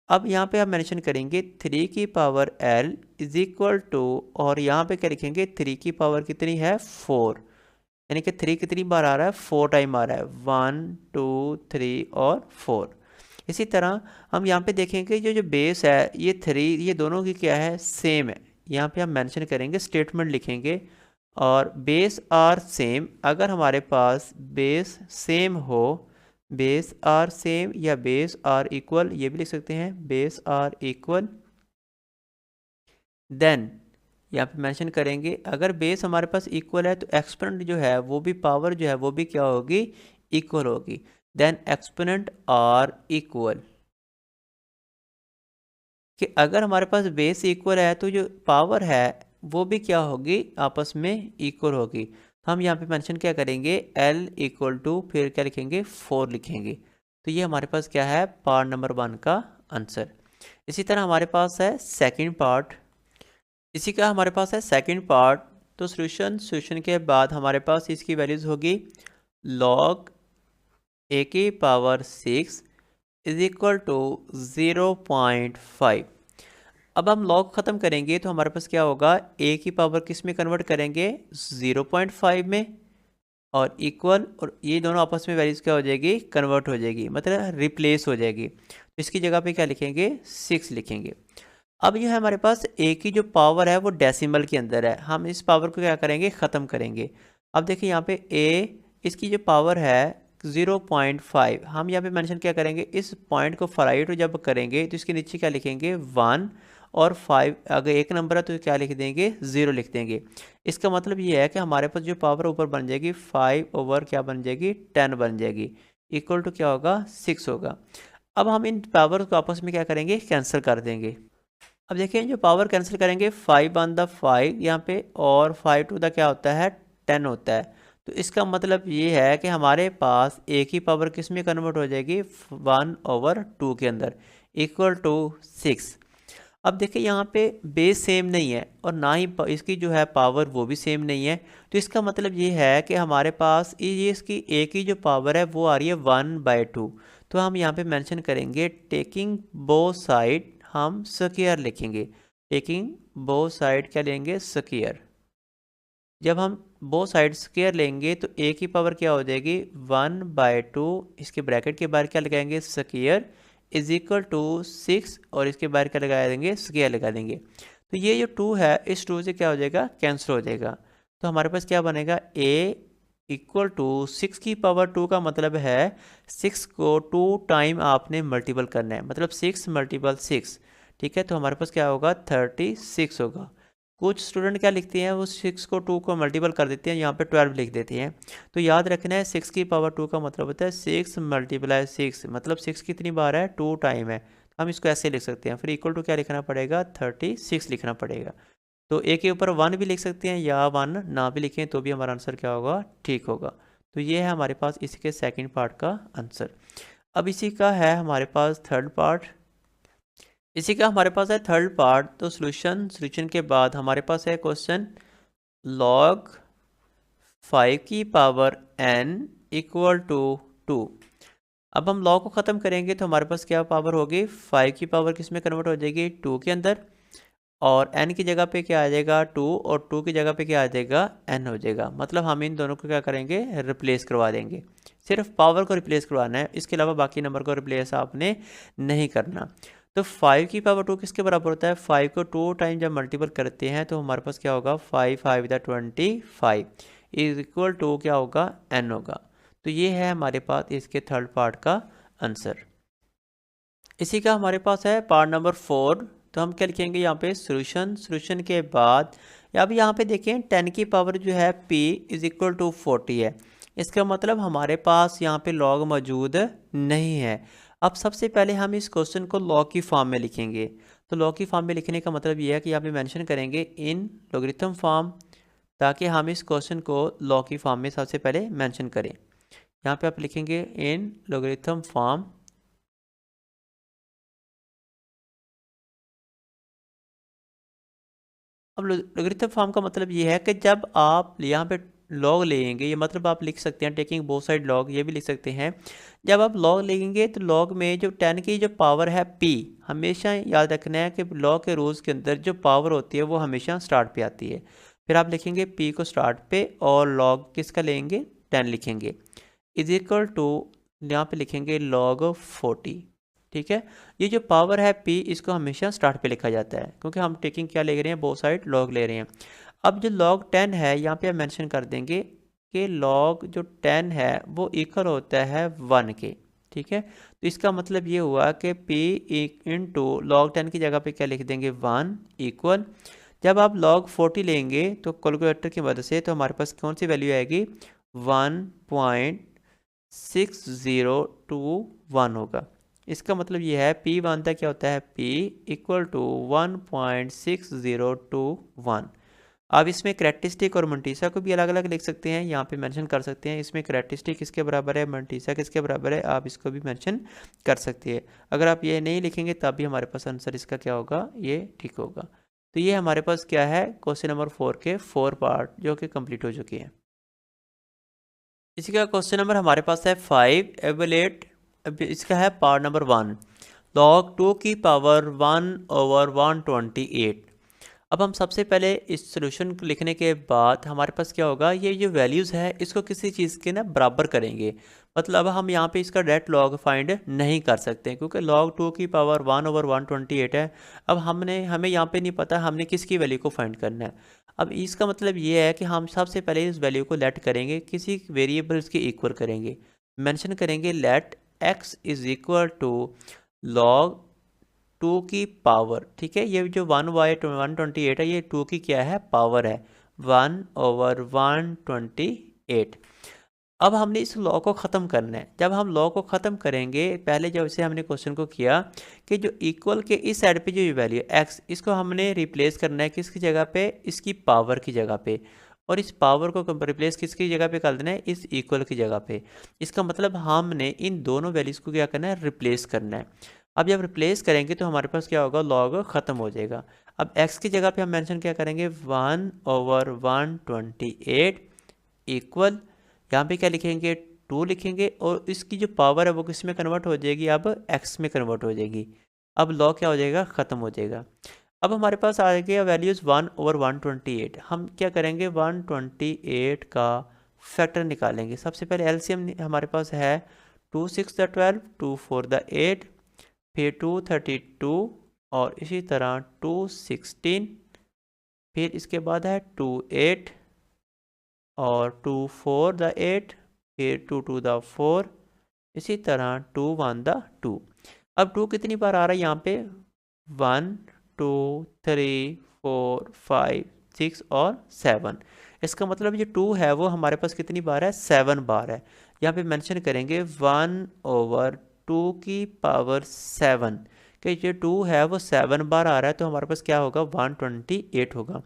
A: अब यहाँ पे आप मेंशन करेंगे 3 की power l is equal to, और यहाँ पे क्या लिखेंगे 3 की पावर कितनी है 4, यानी कि 3 कितनी बार आ रहा है, 4 टाइम आ रहा है, 1 2 3 और 4। इसी तरह हम यहाँ पे देखेंगे जो बेस है ये 3, ये दोनों की क्या है, सेम है। यहाँ पे हम मेंशन करेंगे, स्टेटमेंट लिखेंगे और बेस आर सेम। अगर हमारे पास बेस सेम हो, बेस आर सेम या बेस आर इक्वल, ये भी लिख सकते हैं बेस आर इक्वल, देन यहाँ पे मेंशन करेंगे अगर बेस हमारे पास इक्वल है तो एक्सपोनेंट जो है वो भी पावर जो है वो भी क्या होगी, इक्वल होगी। देन एक्सपोनेंट आर इक्वल, कि अगर हमारे पास बेस इक्वल है तो जो पावर है वो भी क्या होगी, आपस में इक्वल होगी। हम यहाँ पे मेंशन क्या करेंगे, l इक्वल टू फिर क्या लिखेंगे 4 लिखेंगे। तो ये हमारे पास क्या है, पार्ट नंबर 1 का आंसर। इसी तरह हमारे पास है सेकंड पार्ट। इसी का हमारे पास है सेकंड पार्ट। तो सोल्यूशन के बाद हमारे पास इसकी वैल्यूज़ होगी log a की पावर 6 इज इक्वल टू 0.5। अब हम log ख़त्म करेंगे तो हमारे पास क्या होगा, a की पावर किस में कन्वर्ट करेंगे 0.5 में और इक्वल, और ये दोनों आपस में वैल्यूज़ क्या हो जाएगी, कन्वर्ट हो जाएगी, मतलब रिप्लेस हो जाएगी। तो इसकी जगह पे क्या लिखेंगे 6 लिखेंगे। अब ये है हमारे पास a की जो पावर है वो डेसिमल के अंदर है, हम इस पावर को क्या करेंगे, ख़त्म करेंगे। अब देखिए यहाँ पे a इसकी जो पावर है 0.5 हम यहाँ पे मेंशन क्या करेंगे, इस पॉइंट को फ्लाइट जब करेंगे तो इसके नीचे क्या लिखेंगे 1 और 5, अगर एक नंबर है तो क्या लिख देंगे 0 लिख देंगे। इसका मतलब ये है कि हमारे पास जो पावर ऊपर बन जाएगी 5 ओवर क्या बन जाएगी 10 बन जाएगी, इक्वल टू क्या होगा 6 होगा। अब हम इन पावर को आपस में क्या करेंगे कैंसिल कर देंगे। अब देखिए जो पावर कैंसिल करेंगे 5 ऑन द 5 यहाँ पे और 5 टू द क्या होता है 10 होता है। तो इसका मतलब ये है कि हमारे पास एक ही पावर किस में कन्वर्ट हो जाएगी 1/2 के अंदर, इक्वल टू 6। अब देखिए यहाँ पे बेस सेम नहीं है और ना ही इसकी जो है पावर वो भी सेम नहीं है। तो इसका मतलब ये है कि हमारे पास ये इसकी एक ही जो पावर है वो आ रही है 1/2। तो हम यहाँ पे मेंशन करेंगे टेकिंग बोथ साइड, हम स्क्वायर लिखेंगे। टेकिंग बोथ साइड क्या लेंगे स्क्वायर। जब हम बोथ साइड स्क्वायर लेंगे तो एक ही पावर क्या हो जाएगी 1/2, इसके ब्रैकेट के बाहर क्या लगाएंगे स्क्वायर इज इक्वल टू 6 और इसके बाहर क्या लगा देंगे स्क्वायर लगा देंगे। तो ये जो 2 है इस 2 से क्या हो जाएगा कैंसिल हो जाएगा। तो हमारे पास क्या बनेगा a इक्वल टू 6 की पावर 2 का मतलब है 6 को 2 टाइम आपने मल्टीपल करना है, मतलब 6 मल्टीपल 6। ठीक है, तो हमारे पास क्या होगा 36 होगा। कुछ स्टूडेंट क्या लिखते हैं वो 6 को 2 को मल्टीपल कर देते हैं, यहाँ पे 12 लिख देते हैं। तो याद रखना है 6 की पावर 2 का मतलब होता है 6 मल्टीप्लाई 6, मतलब 6 कितनी बार है 2 टाइम है। हम इसको ऐसे लिख सकते हैं, फिर इक्वल टू क्या लिखना पड़ेगा 36 लिखना पड़ेगा। तो ए के ऊपर 1 भी लिख सकते हैं या 1 ना भी लिखें तो भी हमारा आंसर क्या होगा ठीक होगा। तो ये है हमारे पास इसके सेकेंड पार्ट का आंसर। अब इसी का है हमारे पास थर्ड पार्ट। इसी का हमारे पास है थर्ड पार्ट। तो सॉल्यूशन के बाद हमारे पास है क्वेश्चन log 5 की पावर n इक्वल टू 2। अब हम log को ख़त्म करेंगे तो हमारे पास क्या पावर होगी 5 की पावर किस में कन्वर्ट हो जाएगी 2 के अंदर, और n की जगह पे क्या आ जाएगा 2 और 2 की जगह पे क्या आ जाएगा n हो जाएगा। मतलब हम इन दोनों को क्या करेंगे रिप्लेस करवा देंगे, सिर्फ पावर को रिप्लेस करवाना है, इसके अलावा बाकी नंबर को रिप्लेस आपने नहीं करना। तो 5 की पावर 2 किसके बराबर होता है 5 को 2 टाइम जब मल्टीपल करते हैं तो हमारे पास क्या होगा 5 5 25 इज इक्वल टू क्या होगा n होगा। तो ये है हमारे पास इसके थर्ड पार्ट का आंसर। इसी का हमारे पास है पार्ट नंबर 4। तो हम क्या लिखेंगे यहाँ पे सॉल्यूशन के बाद अब यहाँ पे देखें 10 की पावर जो है p इज इक्वल टू 40 है। इसका मतलब हमारे पास यहाँ पे लॉग मौजूद नहीं है। अब सबसे पहले हम इस क्वेश्चन को लॉग की फॉर्म में लिखेंगे। तो लॉग की फॉर्म में लिखने का मतलब ये है कि यहाँ पे मेंशन करेंगे इन लॉगरिथम फॉर्म, ताकि हम इस क्वेश्चन को लॉग की फॉर्म में सबसे पहले मेंशन करें। यहाँ पे आप लिखेंगे इन लॉगरिथम फॉर्म। अब लॉगरिथम फॉर्म का मतलब ये है कि जब आप यहाँ पे लॉग लेंगे, ये मतलब आप लिख सकते हैं टेकिंग बोथ साइड लॉग, ये भी लिख सकते हैं। जब आप लॉग लेंगे तो लॉग में जो 10 की जो पावर है p, हमेशा याद रखना है कि लॉग के रूल्स के अंदर जो पावर होती है वो हमेशा स्टार्ट पे आती है। फिर आप लिखेंगे p को स्टार्ट पे और लॉग किसका लेंगे 10 लिखेंगे इज इक्वल टू यहाँ पे लिखेंगे log 40। ठीक है, ये जो पावर है p इसको हमेशा स्टार्ट पे लिखा जाता है क्योंकि हम टेकिंग क्या ले रहे हैं बोथ साइड लॉग ले रहे हैं। अब जो log 10 है यहाँ पे हम मेंशन कर देंगे कि log जो 10 है वो इक्वल होता है 1 के। ठीक है, तो इसका मतलब ये हुआ कि p इंटू log 10 की जगह पे क्या लिख देंगे 1 इक्वल। जब आप log 40 लेंगे तो कैलकुलेटर की मदद से तो हमारे पास कौन सी वैल्यू आएगी 1.6021 होगा। इसका मतलब ये है p बनता क्या होता है p इक्वल टू 1.6021। अब इसमें करैक्टरिस्टिक और मंटीसा को भी अलग अलग लिख सकते हैं, यहाँ पे मेंशन कर सकते हैं इसमें करैक्टरिस्टिक किसके बराबर है मंटीसा किसके बराबर है, आप इसको भी मेंशन कर सकते हैं। अगर आप ये नहीं लिखेंगे तब भी हमारे पास आंसर इसका क्या होगा ये ठीक होगा। तो ये हमारे पास क्या है क्वेश्चन नंबर 4 के 4 पार्ट जो कि कंप्लीट हो चुके हैं। इसी का क्वेश्चन नंबर हमारे पास है 5 एवेलेट। अब इसका है पार्ट नंबर 1 log 2 की पावर 1/128। अब हम सबसे पहले इस सोल्यूशन को लिखने के बाद हमारे पास क्या होगा ये जो वैल्यूज़ है इसको किसी चीज़ के ना बराबर करेंगे। मतलब हम यहाँ पे इसका डायरेक्ट लॉग फाइंड नहीं कर सकते क्योंकि log 2 की पावर 1/128 है। अब हमें यहाँ पे नहीं पता हमने किसकी वैल्यू को फाइंड करना है। अब इसका मतलब ये है कि हम सबसे पहले इस वैल्यू को लेट करेंगे किसी वेरिएबल्स के इक्वल करेंगे। मेंशन करेंगे let x is equal to log 2 की पावर, ठीक है। ये जो 1/128 है ये 2 की क्या है, पावर है, 1/128। अब हमने इस लॉ को ख़त्म करना है। जब हम लॉ को ख़त्म करेंगे, पहले जैसे हमने क्वेश्चन को किया कि जो इक्वल के इस साइड पे जो वैल्यू x, इसको हमने रिप्लेस करना है किसकी जगह पे, इसकी पावर की जगह पे, और इस पावर को रिप्लेस किसकी जगह पे कर देना है, इस इक्वल की जगह पे। इसका मतलब हमने इन दोनों वैल्यूज़ को क्या करना है, रिप्लेस करना है। अब जब रिप्लेस करेंगे तो हमारे पास क्या होगा, लॉग ख़त्म हो जाएगा। अब x की जगह पे हम मेंशन क्या करेंगे, 1/128 इक्वल, यहाँ पे क्या लिखेंगे, 2 लिखेंगे, और इसकी जो पावर है वो किस में कन्वर्ट हो जाएगी, अब x में कन्वर्ट हो जाएगी। अब लॉग क्या हो जाएगा, ख़त्म हो जाएगा। अब हमारे पास आ गया वैल्यूज़ 1/128। हम क्या करेंगे, 128 का फैक्टर निकालेंगे। सबसे पहले एलसीएम हमारे पास है 2 6 द 12, 2 4 द 8, फिर 2 32, और इसी तरह 2 16, फिर इसके बाद है 2 8, और 2 4 द 8, फिर 2 2 द 4, इसी तरह 2 1 द 2। अब 2 कितनी बार आ रहा है यहाँ पे, 1 2 3 4 5 6 और 7। इसका मतलब ये 2 है वो हमारे पास कितनी बार है, 7 बार है। यहाँ पे मेंशन करेंगे 1/2 की पावर 7, कि ये 2 है वो 7 बार आ रहा है, तो हमारे पास क्या होगा, 128 होगा।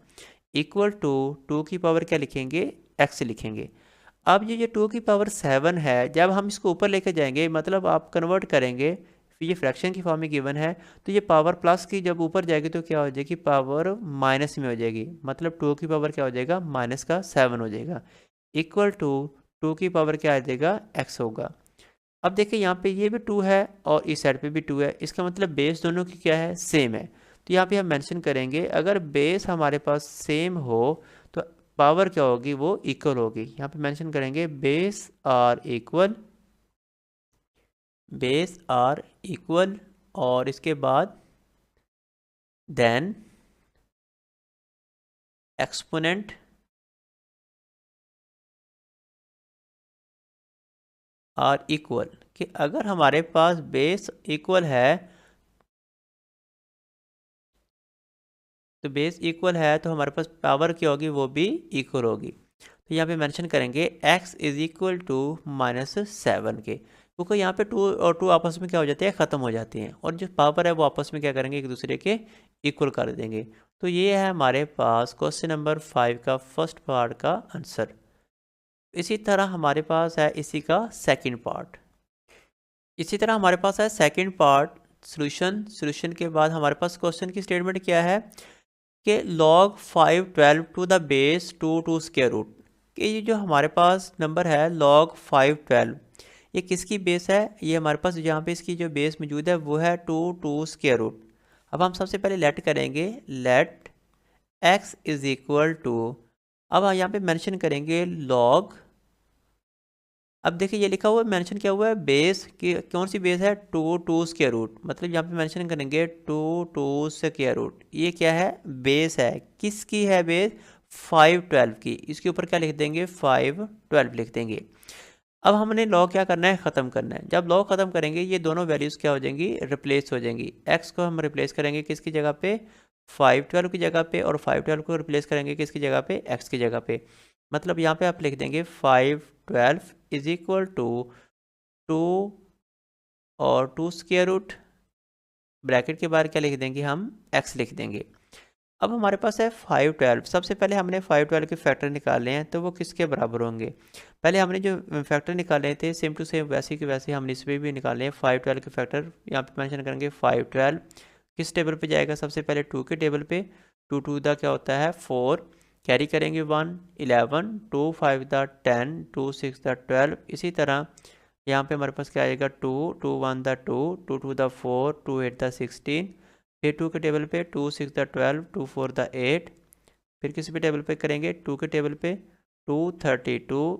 A: इक्वल टू 2 की पावर क्या लिखेंगे, x लिखेंगे। अब ये 2 की पावर 7 है, जब हम इसको ऊपर लेके जाएंगे, मतलब आप कन्वर्ट करेंगे, ये फ्रैक्शन की फॉर्म में गिवन है, तो ये पावर प्लस की जब ऊपर जाएगी तो क्या हो जाएगी, पावर माइनस में हो जाएगी, मतलब 2 की पावर क्या हो जाएगा, माइनस का 7 हो जाएगा। इक्वल टू 2 की पावर क्या आ जाएगा, x होगा। अब देखिए यहाँ पे ये भी 2 है और इस साइड पे भी 2 है, इसका मतलब बेस दोनों की क्या है, सेम है। तो यहाँ पे हम मेंशन करेंगे अगर बेस हमारे पास सेम हो तो पावर क्या होगी, वो इक्वल होगी। यहाँ पे मेंशन करेंगे base are equal, base are equal, और इसके बाद देन एक्सपोनेंट आर इक्वल, कि अगर हमारे पास बेस इक्वल है, तो बेस इक्वल है तो हमारे पास पावर क्या होगी, वो भी इक्वल होगी। तो यहाँ पे मेंशन करेंगे x इज इक्वल टू -7 के, क्योंकि यहाँ पे 2 और 2 आपस में क्या हो जाते हैं, ख़त्म हो जाती हैं, और जो पावर है वो आपस में क्या करेंगे, एक दूसरे के इक्वल कर देंगे। तो ये है हमारे पास क्वेश्चन नंबर 5 का फर्स्ट पार्ट का आंसर। इसी तरह हमारे पास है इसी का सेकेंड पार्ट। इसी तरह हमारे पास है सेकेंड पार्ट सोल्यूशन के बाद हमारे पास क्वेश्चन की स्टेटमेंट क्या है कि log 5 12 to the base 2 to square root, कि ये जो हमारे पास नंबर है log 5 12, ये किसकी बेस है, ये हमारे पास जहाँ पे इसकी जो बेस मौजूद है वो है 2 टू स्क्वायर रूट। अब हम सबसे पहले लेट करेंगे, let x is equal to, अब यहाँ पे मेंशन करेंगे log, अब देखिए ये लिखा हुआ है, मेंशन क्या हुआ है, बेस की कौन सी बेस है, 2 टू स्क्वायर रूट, मतलब यहाँ पे मेंशन करेंगे 2 टू स्क्वायर रूट, ये क्या है, बेस है, किसकी है बेस, 5 12 की, इसके ऊपर क्या लिख देंगे, 5 12 लिख देंगे। अब हमने लॉ क्या करना है, ख़त्म करना है। जब लॉ ख़त्म करेंगे ये दोनों वैल्यूज़ क्या हो जाएंगी, रिप्लेस हो जाएंगी। x को हम रिप्लेस करेंगे किसकी जगह पे, 5 12 की जगह पे, और 5 12 को रिप्लेस करेंगे किसकी जगह पे, x की जगह पे। मतलब यहाँ पे आप लिख देंगे 5 12 इज इक्वल टू 2 और 2 स्क्वायर रूट, ब्रैकेट के बाहर क्या लिख देंगे, हम x लिख देंगे। अब हमारे पास है 5 12, सबसे पहले हमने 5 12 के फैक्टर निकाले हैं, तो वो किसके बराबर होंगे, पहले हमने जो फैक्टर निकाले थे सेम टू सेम वैसे के वैसे हमने इस पर भी निकाले हैं। 5 12 के फैक्टर यहाँ पे मेंशन करेंगे, 5 12 किस टेबल पे जाएगा, सबसे पहले 2 के टेबल पे, 2 2 दा क्या होता है 4, कैरी करेंगे 1 11, 2 5 दा 10, 2 6 दा 12, इसी तरह यहाँ पे हमारे पास क्या आएगा 2 2 1 दा 2, 2 2 दा 4, 2 8 दा 16, फिर 2 के टेबल पे 2 6 दा 12, 2 4 दा 8, फिर किसी भी टेबल पे करेंगे 2 के टेबल पे 2 32,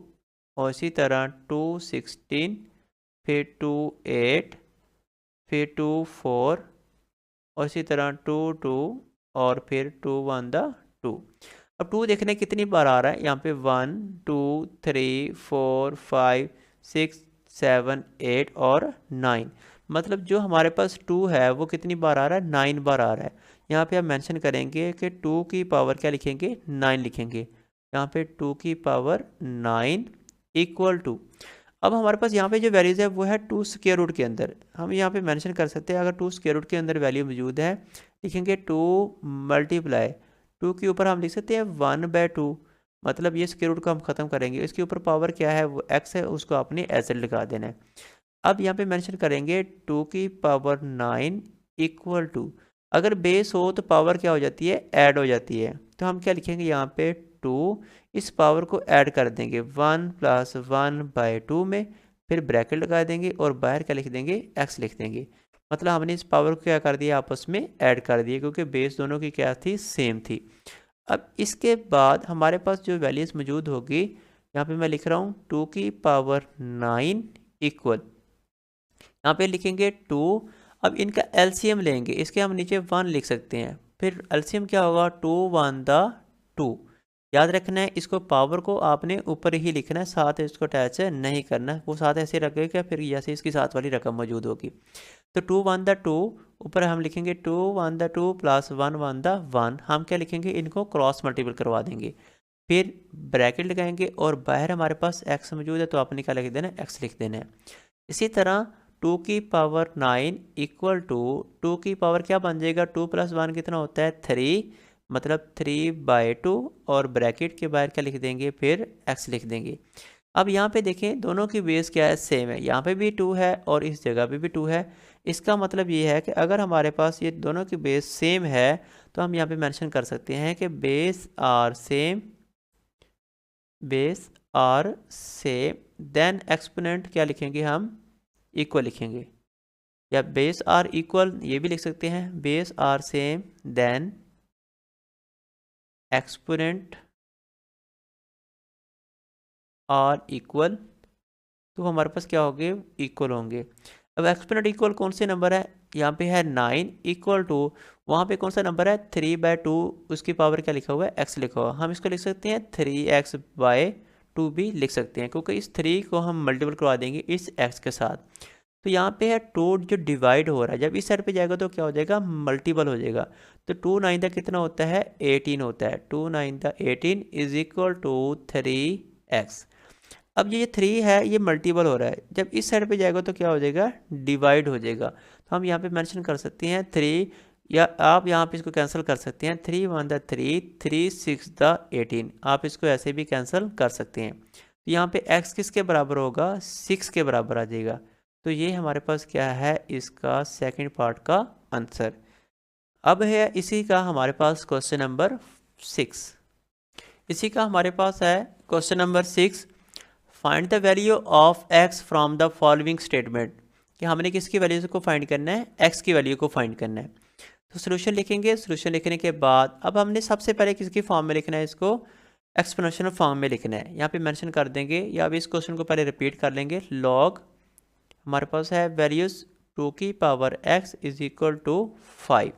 A: और इसी तरह 2 16, फिर 2 8, फिर 2 4, और इसी तरह 2 2, और फिर 2 1 दा 2। अब 2 देखने कितनी बार आ रहा है, यहाँ पे 1 2 3 4 5 6 7, 8 और 9। मतलब जो हमारे पास 2 है वो कितनी बार आ रहा है, 9 बार आ रहा है। यहाँ पे हम मेंशन करेंगे कि 2 की पावर क्या लिखेंगे, 9 लिखेंगे। यहाँ पे 2 की पावर 9 इक्वल टू, अब हमारे पास यहाँ पे जो वैल्यूज़ है वो है 2 स्क्वायर रूट के अंदर। हम यहाँ पे मेंशन कर सकते हैं, अगर 2 स्क्वायर रूट के अंदर वैल्यू मौजूद है, लिखेंगे 2 मल्टीप्लाई 2 के ऊपर हम लिख सकते हैं 1/2। मतलब ये स्क्वायर रूट को हम ख़त्म करेंगे, इसके ऊपर पावर क्या है वो x है, उसको आपने ऐसे लगा देना है। अब यहाँ पे मेंशन करेंगे 2 की पावर 9 इक्वल टू, अगर बेस हो तो पावर क्या हो जाती है, ऐड हो जाती है। तो हम क्या लिखेंगे यहाँ पे 2, इस पावर को ऐड कर देंगे 1 + 1/2 में, फिर ब्रैकेट लगा देंगे और बाहर क्या लिख देंगे, x लिख देंगे। मतलब हमने इस पावर को क्या कर दिया, आपस में ऐड कर दिया, क्योंकि बेस दोनों की क्या थी, सेम थी। अब इसके बाद हमारे पास जो वैल्यूज़ मौजूद होगी, यहाँ पे मैं लिख रहा हूँ 2 की पावर 9 इक्वल, यहाँ पे लिखेंगे 2। अब इनका एलसीएम लेंगे, इसके हम नीचे 1 लिख सकते हैं, फिर एलसीएम क्या होगा, 2 1 दा 2। याद रखना है, इसको पावर को आपने ऊपर ही लिखना है, साथ इसको अटैच नहीं करना, वो साथ ऐसे रखेगा फिर जैसे इसकी साथ वाली रकम मौजूद होगी। तो 2 1 दा 2, ऊपर हम लिखेंगे 2 1 दा 2 + 1 1 दा 1। हम क्या लिखेंगे, इनको क्रॉस मल्टीपल करवा देंगे, फिर ब्रैकेट लगाएंगे और बाहर हमारे पास x मौजूद है तो आपने क्या लिख देना है, x लिख देना है। इसी तरह 2 की पावर 9 इक्वल टू, 2 की पावर क्या बन जाएगा, 2 + 1 कितना होता है, 3, मतलब 3/2, और ब्रैकेट के बाहर क्या लिख देंगे, फिर x लिख देंगे। अब यहाँ पे देखें दोनों की बेस क्या है, सेम है, यहाँ पे भी 2 है और इस जगह पे भी 2 है। इसका मतलब ये है कि अगर हमारे पास ये दोनों की बेस सेम है तो हम यहाँ पे मेंशन कर सकते हैं कि base are same, base are same, then exponent क्या लिखेंगे हम, इक्वल लिखेंगे, या बेस आर इक्वल ये भी लिख सकते हैं, base are same then exponent are equal, तो हमारे पास क्या होंगे, इक्वल होंगे। अब एक्सपोनेंट इक्वल कौन से नंबर है, यहाँ पे है 9 इक्वल टू, वहाँ पे कौन सा नंबर है, 3/2, उसकी पावर क्या लिखा हुआ है, x लिखा हुआ है। हम इसको लिख सकते हैं 3x/2 भी लिख सकते हैं, क्योंकि इस 3 को हम मल्टीपल करवा देंगे इस x के साथ। तो यहाँ पे है 2 जो डिवाइड हो रहा है, जब इस साइड पे जाएगा तो क्या हो जाएगा, मल्टीपल हो जाएगा। तो 2 9 का कितना होता है, 18 होता है। 2 9 का 18 इज इक्वल टू 3x। अब ये 3 है, ये मल्टीपल हो रहा है, जब इस साइड पे जाएगा तो क्या हो जाएगा, डिवाइड हो जाएगा। तो हम यहाँ पे मेंशन कर सकते हैं 3, या आप यहाँ पे इसको कैंसिल कर सकते हैं, 3 1 दा 3, 3 6 दा 18, आप इसको ऐसे भी कैंसिल कर सकते हैं। तो यहाँ पे x किसके बराबर होगा, 6 के बराबर आ जाएगा। तो ये हमारे पास क्या है, इसका सेकंड पार्ट का आंसर। अब है इसी का हमारे पास क्वेश्चन नंबर 6। इसी का हमारे पास है question number 6, find the value of x from the following statement, कि हमने किसकी वैल्यू को फाइंड करना है, x की वैल्यू को फाइंड करना है। तो सोल्यूशन लिखेंगे, सोल्यूशन लिखने के बाद अब हमने सबसे पहले किसकी फॉर्म में लिखना है, इसको एक्सपोनेंशियल फॉर्म में लिखना है। यहाँ पे मेंशन कर देंगे, या अभी इस क्वेश्चन को पहले रिपीट कर लेंगे, लॉग हमारे पास है वैल्यूज 2 की power x is equal to 5।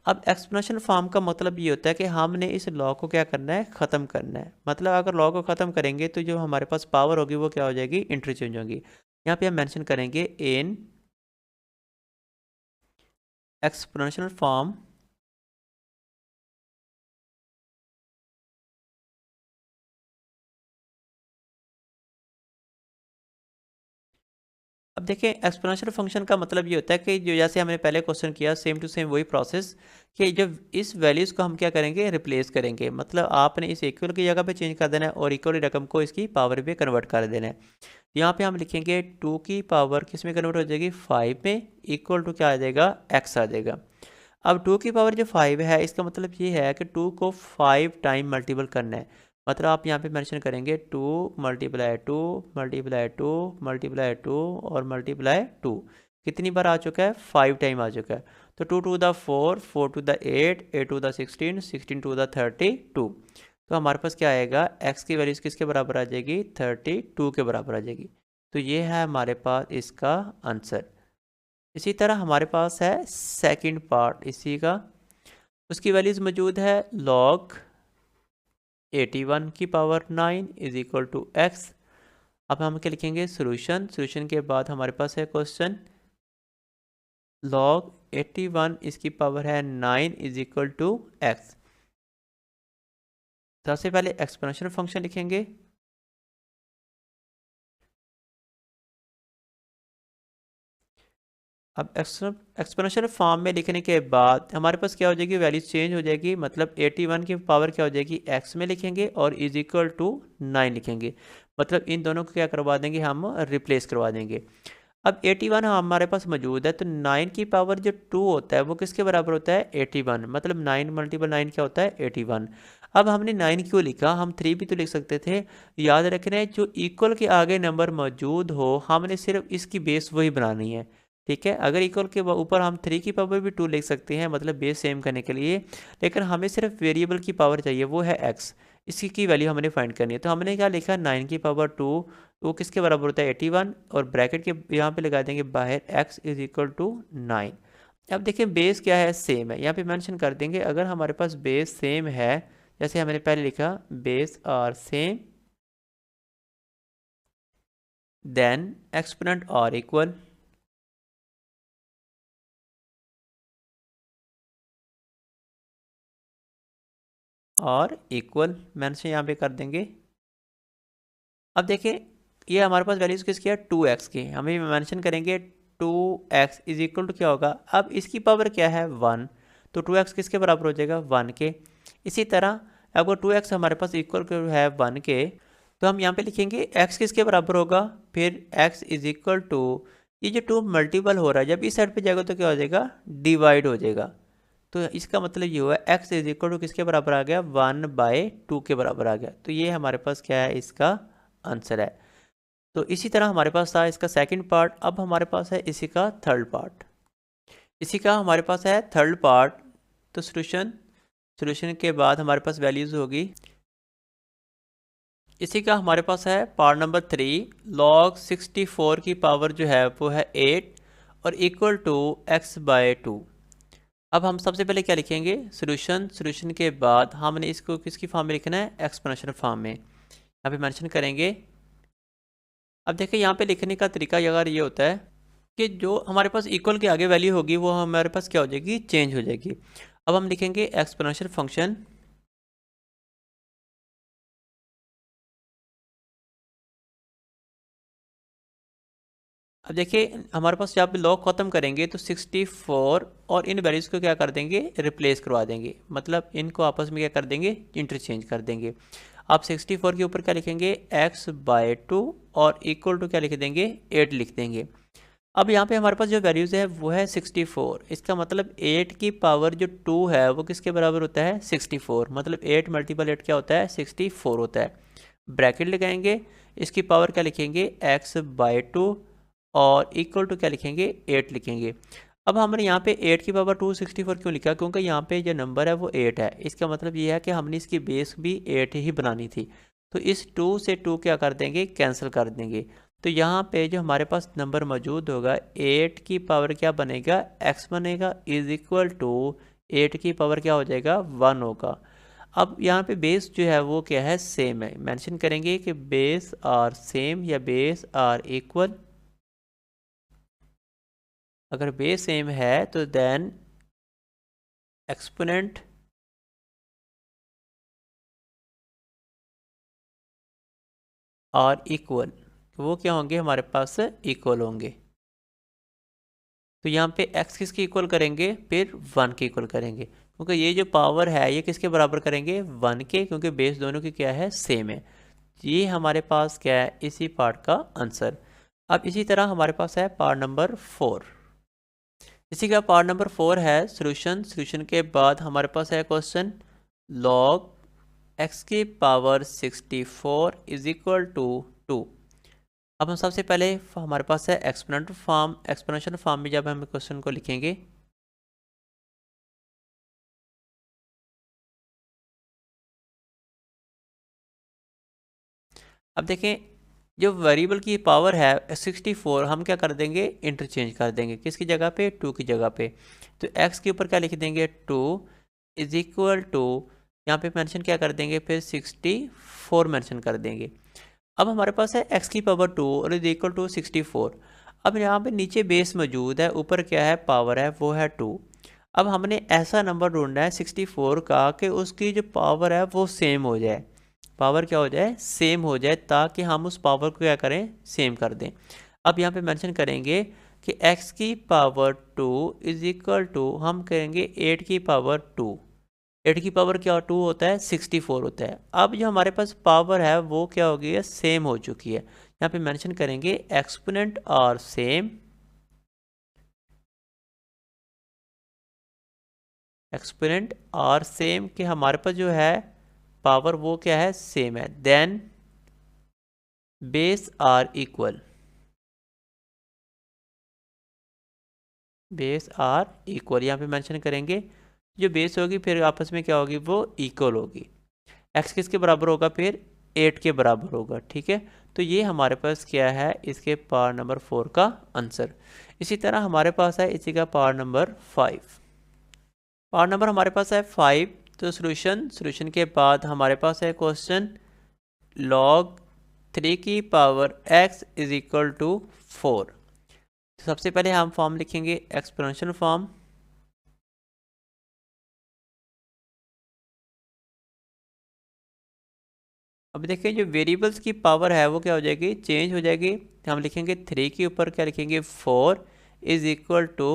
A: अब एक्सपोनेंशियल फॉर्म का मतलब ये होता है कि हमने इस लॉ को क्या करना है, ख़त्म करना है। मतलब अगर लॉ को ख़त्म करेंगे तो जो हमारे पास पावर होगी वो क्या हो जाएगी, इंटरचेंज होगी। यहाँ पे हम मेंशन करेंगे इन एक्सपोनेंशियल फॉर्म अब देखें एक्सपोनेंशियल फंक्शन का मतलब ये होता है कि जो जैसे हमने पहले क्वेश्चन किया, सेम टू सेम वही प्रोसेस, कि जब इस वैल्यूज़ को हम क्या करेंगे, रिप्लेस करेंगे। मतलब आपने इस इक्वल की जगह पे चेंज कर देना है और इक्वल रकम को इसकी पावर पे कन्वर्ट कर देना है। यहाँ पे हम लिखेंगे 2 की पावर किस में कन्वर्ट हो जाएगी, 5 में, इक्वल टू क्या आ जाएगा, x आ जाएगा। अब 2 की पावर जो 5 है, इसका मतलब ये है कि 2 को 5 टाइम मल्टीपल करना है। मतलब आप यहाँ पे मेंशन करेंगे 2 × 2 × 2 × 2 और मल्टीप्लाई 2, कितनी बार आ चुका है, 5 टाइम आ चुका है। तो 2 2 दा 4, 4 2 दा 8, 8 2 दा 16, 16 2 दा 32। तो हमारे पास क्या आएगा, x की वैल्यूज़ किसके बराबर आ जाएगी, 32 के बराबर आ जाएगी। तो ये है हमारे पास इसका आंसर। इसी तरह हमारे पास है सेकंड पार्ट इसी का, उसकी वैल्यूज़ मौजूद है log 81 की power 9 is equal to x। अब हम क्या लिखेंगे, सोल्यूशन। सोल्यूशन के बाद हमारे पास है क्वेश्चन log 81 इसकी पावर है 9 इज इक्वल टू एक्स। सबसे पहले एक्सपोनेंशियल फंक्शन लिखेंगे, अब एक्सपोनेंशियल फॉर्म में लिखने के बाद हमारे पास क्या हो जाएगी, वैल्यू चेंज हो जाएगी। मतलब 81 की पावर क्या हो जाएगी, एक्स में लिखेंगे और इज इक्वल टू 9 लिखेंगे। मतलब इन दोनों को क्या करवा देंगे, हम रिप्लेस करवा देंगे। अब 81 हमारे पास मौजूद है, तो 9 की पावर जो 2 होता है वो किसके बराबर होता है, 81। मतलब 9 मल्टीपल 9 क्या होता है, 81। अब हमने 9 क्यों लिखा, हम 3 भी तो लिख सकते थे। याद रखना है, जो इक्वल के आगे नंबर मौजूद हो हमने सिर्फ इसकी बेस वही बनानी है। ठीक है, अगर इक्वल के ऊपर हम 3 की पावर भी 2 लिख सकते हैं, मतलब बेस सेम करने के लिए। लेकिन हमें सिर्फ वेरिएबल की पावर चाहिए, वो है एक्स। इसकी की वैल्यू हमने फाइंड करनी है। तो हमने क्या लिखा, 9 की पावर 2, वो किसके बराबर होता है, 81। और ब्रैकेट के यहाँ पे लगा देंगे बाहर x इज इक्वल टू 9। अब देखिए बेस क्या है, सेम है। यहाँ पे मेंशन कर देंगे अगर हमारे पास बेस सेम है, जैसे हमने पहले लिखा base are same, then exponent are equal. और इक्वल मेंशन यहाँ पे कर देंगे। अब देखिए ये हमारे पास वैल्यूज किसकी है, 2x की। हमें मेंशन करेंगे 2x इज इक्वल टू क्या होगा, अब इसकी पावर क्या है, 1। तो 2x किसके बराबर हो जाएगा, 1 के। इसी तरह अगर 2x हमारे पास इक्वल है 1 के, तो हम यहाँ पे लिखेंगे x किसके बराबर होगा, फिर x इज इक्वल टू, ये जो 2 मल्टीपल हो रहा है जब इस साइड पे जाएगा तो क्या हो जाएगा, डिवाइड हो जाएगा। तो इसका मतलब ये हुआ x इज इक्वल टू किसके बराबर आ गया, 1/2 के बराबर आ गया। तो ये हमारे पास क्या है, इसका आंसर है। तो इसी तरह हमारे पास था इसका सेकंड पार्ट। अब हमारे पास है इसी का थर्ड पार्ट। इसी का हमारे पास है थर्ड पार्ट। तो सॉल्यूशन के बाद हमारे पास वैल्यूज़ होगी। इसी का हमारे पास है पार्ट नंबर 3, log 64 की पावर जो है वो है 8 और इक्वल टू x/2। अब हम सबसे पहले क्या लिखेंगे, सॉल्यूशन के बाद हमने इसको किसकी फॉर्म में लिखना है, एक्सपोनेंशियल फॉर्म में। यहाँ पे मेंशन करेंगे। अब देखिए यहाँ पे लिखने का तरीका अगर ये होता है कि जो हमारे पास इक्वल के आगे वैल्यू होगी वो हमारे पास क्या हो जाएगी, चेंज हो जाएगी। अब हम लिखेंगे एक्सपोनेंशियल फंक्शन। अब देखिए हमारे पास यहाँ पे लॉग ख़त्म करेंगे तो 64 और इन वैल्यूज़ को क्या कर देंगे, रिप्लेस करवा देंगे। मतलब इनको आपस में क्या कर देंगे, इंटरचेंज कर देंगे। आप 64 के ऊपर क्या लिखेंगे, x/2 और इक्वल टू क्या लिख देंगे, 8 लिख देंगे। अब यहाँ पे हमारे पास जो वैल्यूज़ है वो है 64। इसका मतलब 8 की पावर जो 2 है वो किसके बराबर होता है, 64। मतलब 8 मल्टीपल 8 क्या होता है, 64 होता है। ब्रैकेट लगाएंगे, इसकी पावर क्या लिखेंगे, x/2 और इक्वल टू क्या लिखेंगे, 8 लिखेंगे। अब हमने यहाँ पे 8 की पावर 264 क्यों लिखा, क्योंकि यहाँ पे जो नंबर है वो 8 है। इसका मतलब ये है कि हमने इसकी बेस भी 8 ही बनानी थी। तो इस 2 से 2 क्या कर देंगे, कैंसिल कर देंगे। तो यहाँ पे जो हमारे पास नंबर मौजूद होगा 8 की पावर क्या बनेगा, x बनेगा इज इक्वल टू 8 की पावर क्या हो जाएगा, 1 होगा। अब यहाँ पे बेस जो है वो क्या है, सेम है। मेंशन करेंगे कि बेस आर सेम या बेस आर इक्वल। अगर बेस सेम है तो देन एक्सपोनेंट और इक्वल, वो क्या होंगे, हमारे पास इक्वल होंगे। तो यहाँ पे x किसके इक्वल करेंगे, फिर 1 के इक्वल करेंगे। क्योंकि ये जो पावर है ये किसके बराबर करेंगे, 1 के, क्योंकि बेस दोनों की क्या है, सेम है। ये हमारे पास क्या है, इसी पार्ट का आंसर। अब इसी तरह हमारे पास है पार्ट नंबर 4। इसी का पार्ट नंबर 4 है सॉल्यूशन के बाद हमारे पास है क्वेश्चन log x की पावर 64 इज इक्वल टू 2। अब हम सबसे पहले हमारे पास है एक्सपोनेंशियल फॉर्म में जब हम क्वेश्चन को लिखेंगे। अब देखें जो वेरिएबल की पावर है 64, हम क्या कर देंगे, इंटरचेंज कर देंगे। किसकी जगह पे, 2 की जगह पे। तो x के ऊपर क्या लिख देंगे, 2 इज इक्वल टू, यहाँ पे मेंशन क्या कर देंगे, फिर 64 मेंशन कर देंगे। अब हमारे पास है x की पावर 2 और इज इक्वल टू 64। अब यहाँ पे नीचे बेस मौजूद है, ऊपर क्या है, पावर है, वो है 2। अब हमने ऐसा नंबर ढूंढना है 64 का कि उसकी जो पावर है वो सेम हो जाए, पावर क्या हो जाए, सेम हो जाए, ताकि हम उस पावर को क्या करें, सेम कर दें। अब यहाँ पे मेंशन करेंगे कि x की पावर 2 इज इक्वल टू, हम करेंगे 8 की पावर 2। 8 की पावर क्या 2 होता है, 64 होता है। अब जो हमारे पास पावर है वो क्या हो गई है, सेम हो चुकी है। यहाँ पे मेंशन करेंगे exponent are same, exponent are same कि हमारे पास जो है पावर वो क्या है, सेम है। Then base are equal, base are equal यहाँ पे मेंशन करेंगे, जो बेस होगी फिर आपस में क्या होगी, वो इक्वल होगी। एक्स किसके बराबर होगा, फिर 8 के बराबर होगा। ठीक है, तो ये हमारे पास क्या है, इसके पावर नंबर 4 का आंसर। इसी तरह हमारे पास है इसी का पावर नंबर 5। पावर नंबर हमारे पास है 5। तो सॉल्यूशन के बाद हमारे पास है क्वेश्चन log 3 की power x is equal to 4। तो सबसे पहले हम फॉर्म लिखेंगे एक्सपोनेंशियल फॉर्म। अब देखिए जो वेरिएबल्स की पावर है वो क्या हो जाएगी, चेंज हो जाएगी। तो हम लिखेंगे 3 के ऊपर क्या लिखेंगे, 4 इज इक्वल टू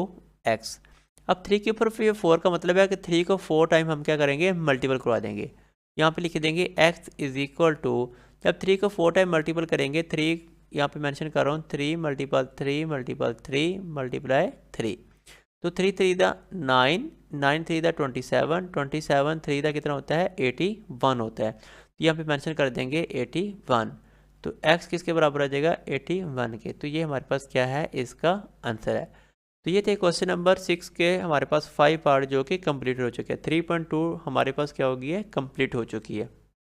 A: x। अब 3 के ऊपर फिर 4 का मतलब है कि 3 को 4 टाइम हम क्या करेंगे, मल्टीपल करवा देंगे। यहाँ पे लिख देंगे x इज इक्वल टू, जब 3 को 4 टाइम मल्टीपल करेंगे, 3 यहाँ पे मेंशन कर रहा हूँ, 3 मल्टीपल 3 मल्टीपल 3 मल्टीप्लाई 3। तो 3 3 दा 9, 9 3 दा 27, 27 3 दा कितना होता है, 81 होता है। तो यहाँ पे मेंशन कर देंगे 81। तो x किसके बराबर आ जाएगा, 81 के। तो ये हमारे पास क्या है, इसका आंसर है। तो ये थे क्वेश्चन नंबर 6 के हमारे पास 5 पार्ट जो कि कंप्लीट हो चुके हैं। 3.2 हमारे पास क्या हो गई है, कंप्लीट हो चुकी है।